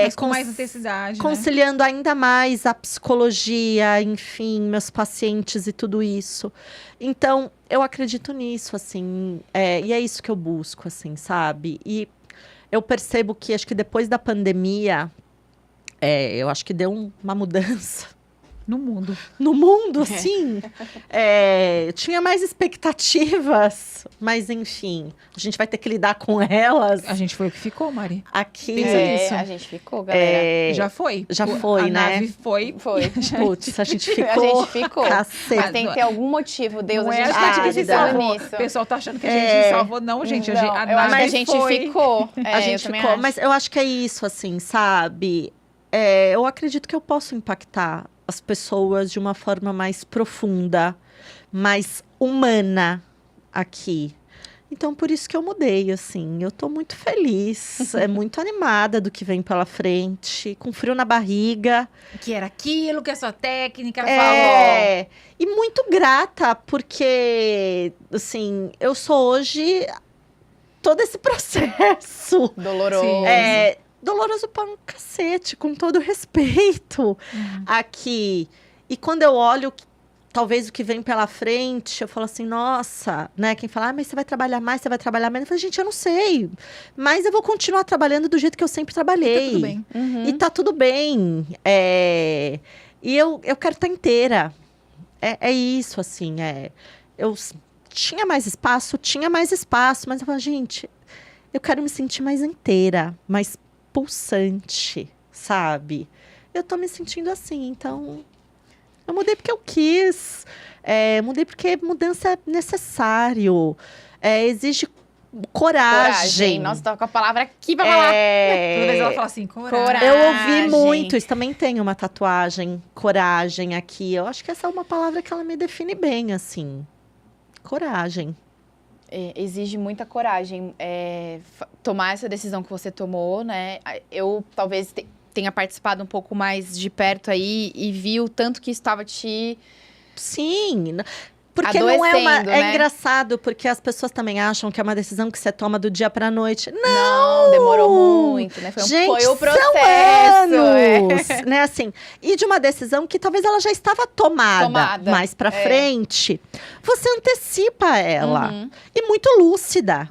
Mas com mais intensidade, conciliando ainda mais a psicologia, enfim, meus pacientes e tudo isso. Então, eu acredito nisso, assim, e é isso que eu busco, assim, sabe? E eu percebo que, acho que depois da pandemia, eu acho que deu uma mudança No mundo. no mundo, assim. Tinha mais expectativas, mas enfim, a gente vai ter que lidar com elas. A gente foi o que ficou, Mari. Aqui. Pensa nisso. A gente ficou, galera. Já foi. Já foi, a né? nave foi. Foi. Putz, a gente A ficou. gente ficou. Cacete. Mas tem que ter algum motivo, Deus. Não A é gente a tá gente que se acreditando salvou. nisso. O pessoal tá achando que a gente se salvou. Não, gente. Não, A eu acho que a nave gente foi. ficou. A gente ficou, mas eu acho que é isso, assim, sabe? Eu acredito que eu posso impactar as pessoas de uma forma mais profunda, mais humana aqui. Então, por isso que eu mudei, assim. Eu tô muito feliz, muito animada do que vem pela frente, com frio na barriga. Que era aquilo que a sua técnica falou. E muito grata, porque, assim, eu sou hoje todo esse processo. Doloroso. Sim. Doloroso pra um cacete, com todo respeito aqui. E quando eu olho, talvez o que vem pela frente, eu falo assim, nossa, né? Quem fala, mas você vai trabalhar mais, você vai trabalhar menos. Eu falo, gente, eu não sei. Mas eu vou continuar trabalhando do jeito que eu sempre trabalhei. Tá tudo bem. E tá tudo bem. E eu quero estar inteira. É isso, assim. Eu tinha mais espaço, mas eu falo, gente, eu quero me sentir mais inteira, mais pulsante, sabe? Eu tô me sentindo assim, então eu mudei porque eu quis, mudei porque mudança é necessário, exige coragem. Nossa, tô com a palavra aqui pra falar. Toda vez ela fala assim, coragem. Eu ouvi muito, isso também tem uma tatuagem, coragem aqui. Eu acho que essa é uma palavra que ela me define bem, assim. Coragem. Exige muita coragem tomar essa decisão que você tomou, né? Eu talvez tenha participado um pouco mais de perto aí e vi o tanto que estava te... Sim, porque não é adoecendo, uma... É né? engraçado, porque as pessoas também acham que é uma decisão que você toma do dia pra noite. Não, demorou muito, né? Gente, foi o processo. são anos, né, assim. E de uma decisão que talvez ela já estava tomada. Mais pra frente. Você antecipa ela. Uhum. E muito lúcida.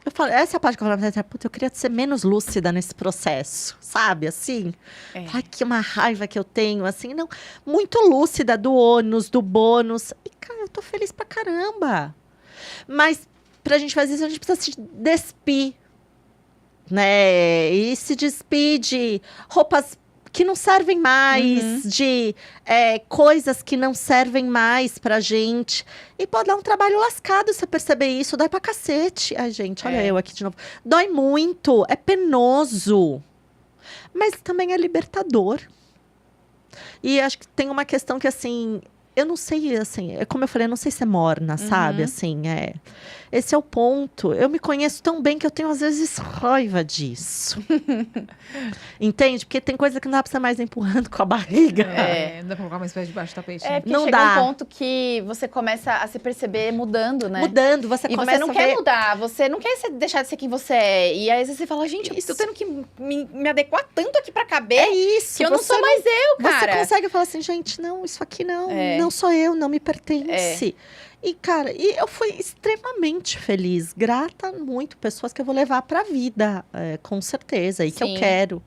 Eu falo, essa é a parte que eu falo, puta, eu queria ser menos lúcida nesse processo, sabe, assim? Ai, que uma raiva que eu tenho, assim, não. Muito lúcida do ônus, do bônus. E, cara, eu tô feliz pra caramba. Mas, pra gente fazer isso, a gente precisa se despir, né? E se despir de roupas que não servem mais, de coisas que não servem mais pra gente. E pode dar um trabalho lascado você perceber isso. Dói pra cacete. Ai, gente, olha eu aqui de novo. Dói muito, é penoso. Mas também é libertador. E acho que tem uma questão que, assim... Eu não sei, assim... Como eu falei, eu não sei se é morna, sabe? Assim, esse é o ponto. Eu me conheço tão bem que eu tenho, às vezes, raiva disso. Entende? Porque tem coisa que não dá pra você mais empurrando com a barriga. Não dá pra colocar uma espécie debaixo do tapete. Porque Não chega dá. um ponto que você começa a se perceber mudando, né? Mudando, você E começa você não a quer ver... mudar, você não quer deixar de ser quem você é. E aí você fala, gente, eu tô tendo que me adequar tanto aqui pra caber isso. que eu não sou mais eu, cara. Você consegue falar assim, gente, não, isso aqui não sou eu, não me pertence. E, cara, eu fui extremamente feliz, grata muito, pessoas que eu vou levar pra vida, com certeza, e que eu quero.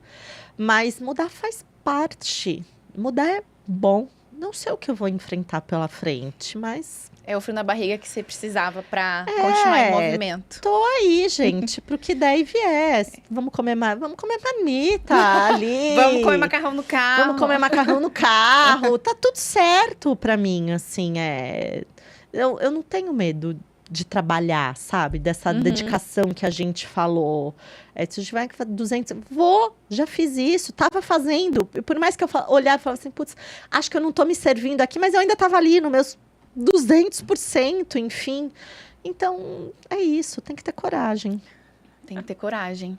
Mas mudar faz parte. Mudar é bom. Não sei o que eu vou enfrentar pela frente, mas... É o frio na barriga que você precisava pra continuar em movimento. Tô aí, gente, pro que der e vier. Vamos comer marmita ali. Vamos comer macarrão no carro. Vamos comer macarrão no carro. Tá tudo certo pra mim, assim, Eu não tenho medo de trabalhar, sabe? Dessa dedicação que a gente falou. Se eu tiver que fazer 200... já fiz isso, tava fazendo. Por mais que eu olhar e falar assim, putz, acho que eu não tô me servindo aqui, mas eu ainda tava ali nos meus 200%, enfim. Então, é isso, tem que ter coragem. Tem que ter coragem.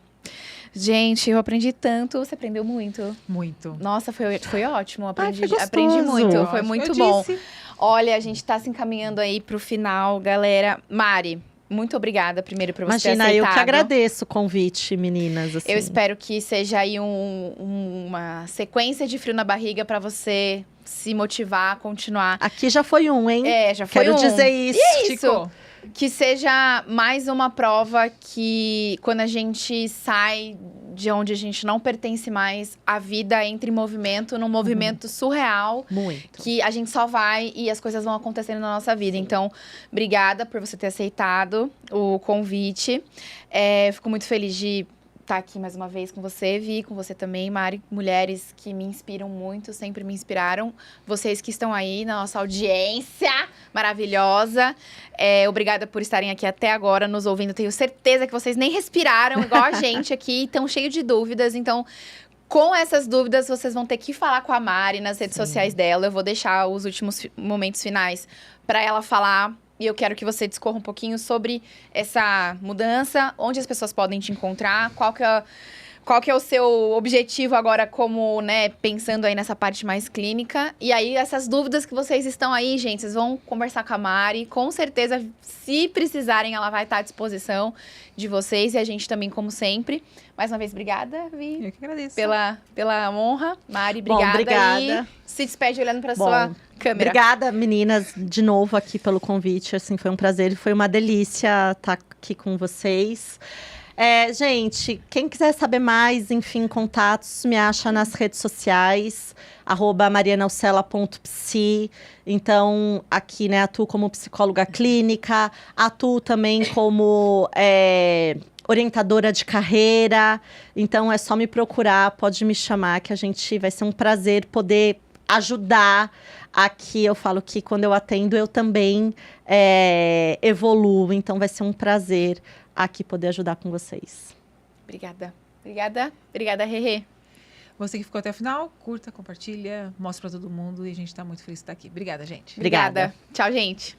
Gente, eu aprendi tanto, você aprendeu muito. Muito. Nossa, foi ótimo, aprendi gostoso. muito, foi muito Eu bom. disse. Olha, a gente tá se encaminhando aí pro final, galera. Mari, muito obrigada primeiro por você ter Imagina, aceitado. eu que agradeço o convite, meninas. Assim. Eu espero que seja aí uma sequência de frio na barriga pra você se motivar a continuar. Aqui já foi um, hein? Já foi Quero dizer isso. Isso. Que seja mais uma prova que quando a gente sai de onde a gente não pertence mais, a vida entra em movimento, num movimento surreal. Muito. Que a gente só vai e as coisas vão acontecendo na nossa vida. Então, obrigada por você ter aceitado o convite. Fico muito feliz de estar aqui mais uma vez com você, Vi, com você também, Mari. Mulheres que me inspiram muito, sempre me inspiraram. Vocês que estão aí na nossa audiência maravilhosa. Obrigada por estarem aqui até agora nos ouvindo. Tenho certeza que vocês nem respiraram igual a gente aqui, estão cheios de dúvidas. Então, com essas dúvidas, vocês vão ter que falar com a Mari nas redes sociais dela. Eu vou deixar os últimos momentos finais para ela falar. E eu quero que você discorra um pouquinho sobre essa mudança, onde as pessoas podem te encontrar, qual que é o seu objetivo agora como, né, pensando aí nessa parte mais clínica. E aí, essas dúvidas que vocês estão aí, gente, vocês vão conversar com a Mari. Com certeza, se precisarem, ela vai estar à disposição de vocês. E a gente também, como sempre. Mais uma vez, obrigada, Vi. Eu que agradeço. Pela honra. Mari, Bom, obrigada. obrigada. E se despede olhando para sua câmera. Obrigada, meninas, de novo aqui pelo convite. Assim, foi um prazer e foi uma delícia estar aqui com vocês. Gente, quem quiser saber mais, enfim, contatos, me acha nas redes sociais, @marianaucela.psi. Então, aqui, né, atuo como psicóloga clínica, atuo também como orientadora de carreira. Então, é só me procurar, pode me chamar, que vai ser um prazer poder ajudar. Aqui eu falo que quando eu atendo, eu também evoluo. Então, vai ser um prazer aqui poder ajudar com vocês. Obrigada. Obrigada, Rerê. Você que ficou até o final, curta, compartilha, mostra pra todo mundo. E a gente tá muito feliz de estar aqui. Obrigada, gente. Obrigada. Tchau, gente.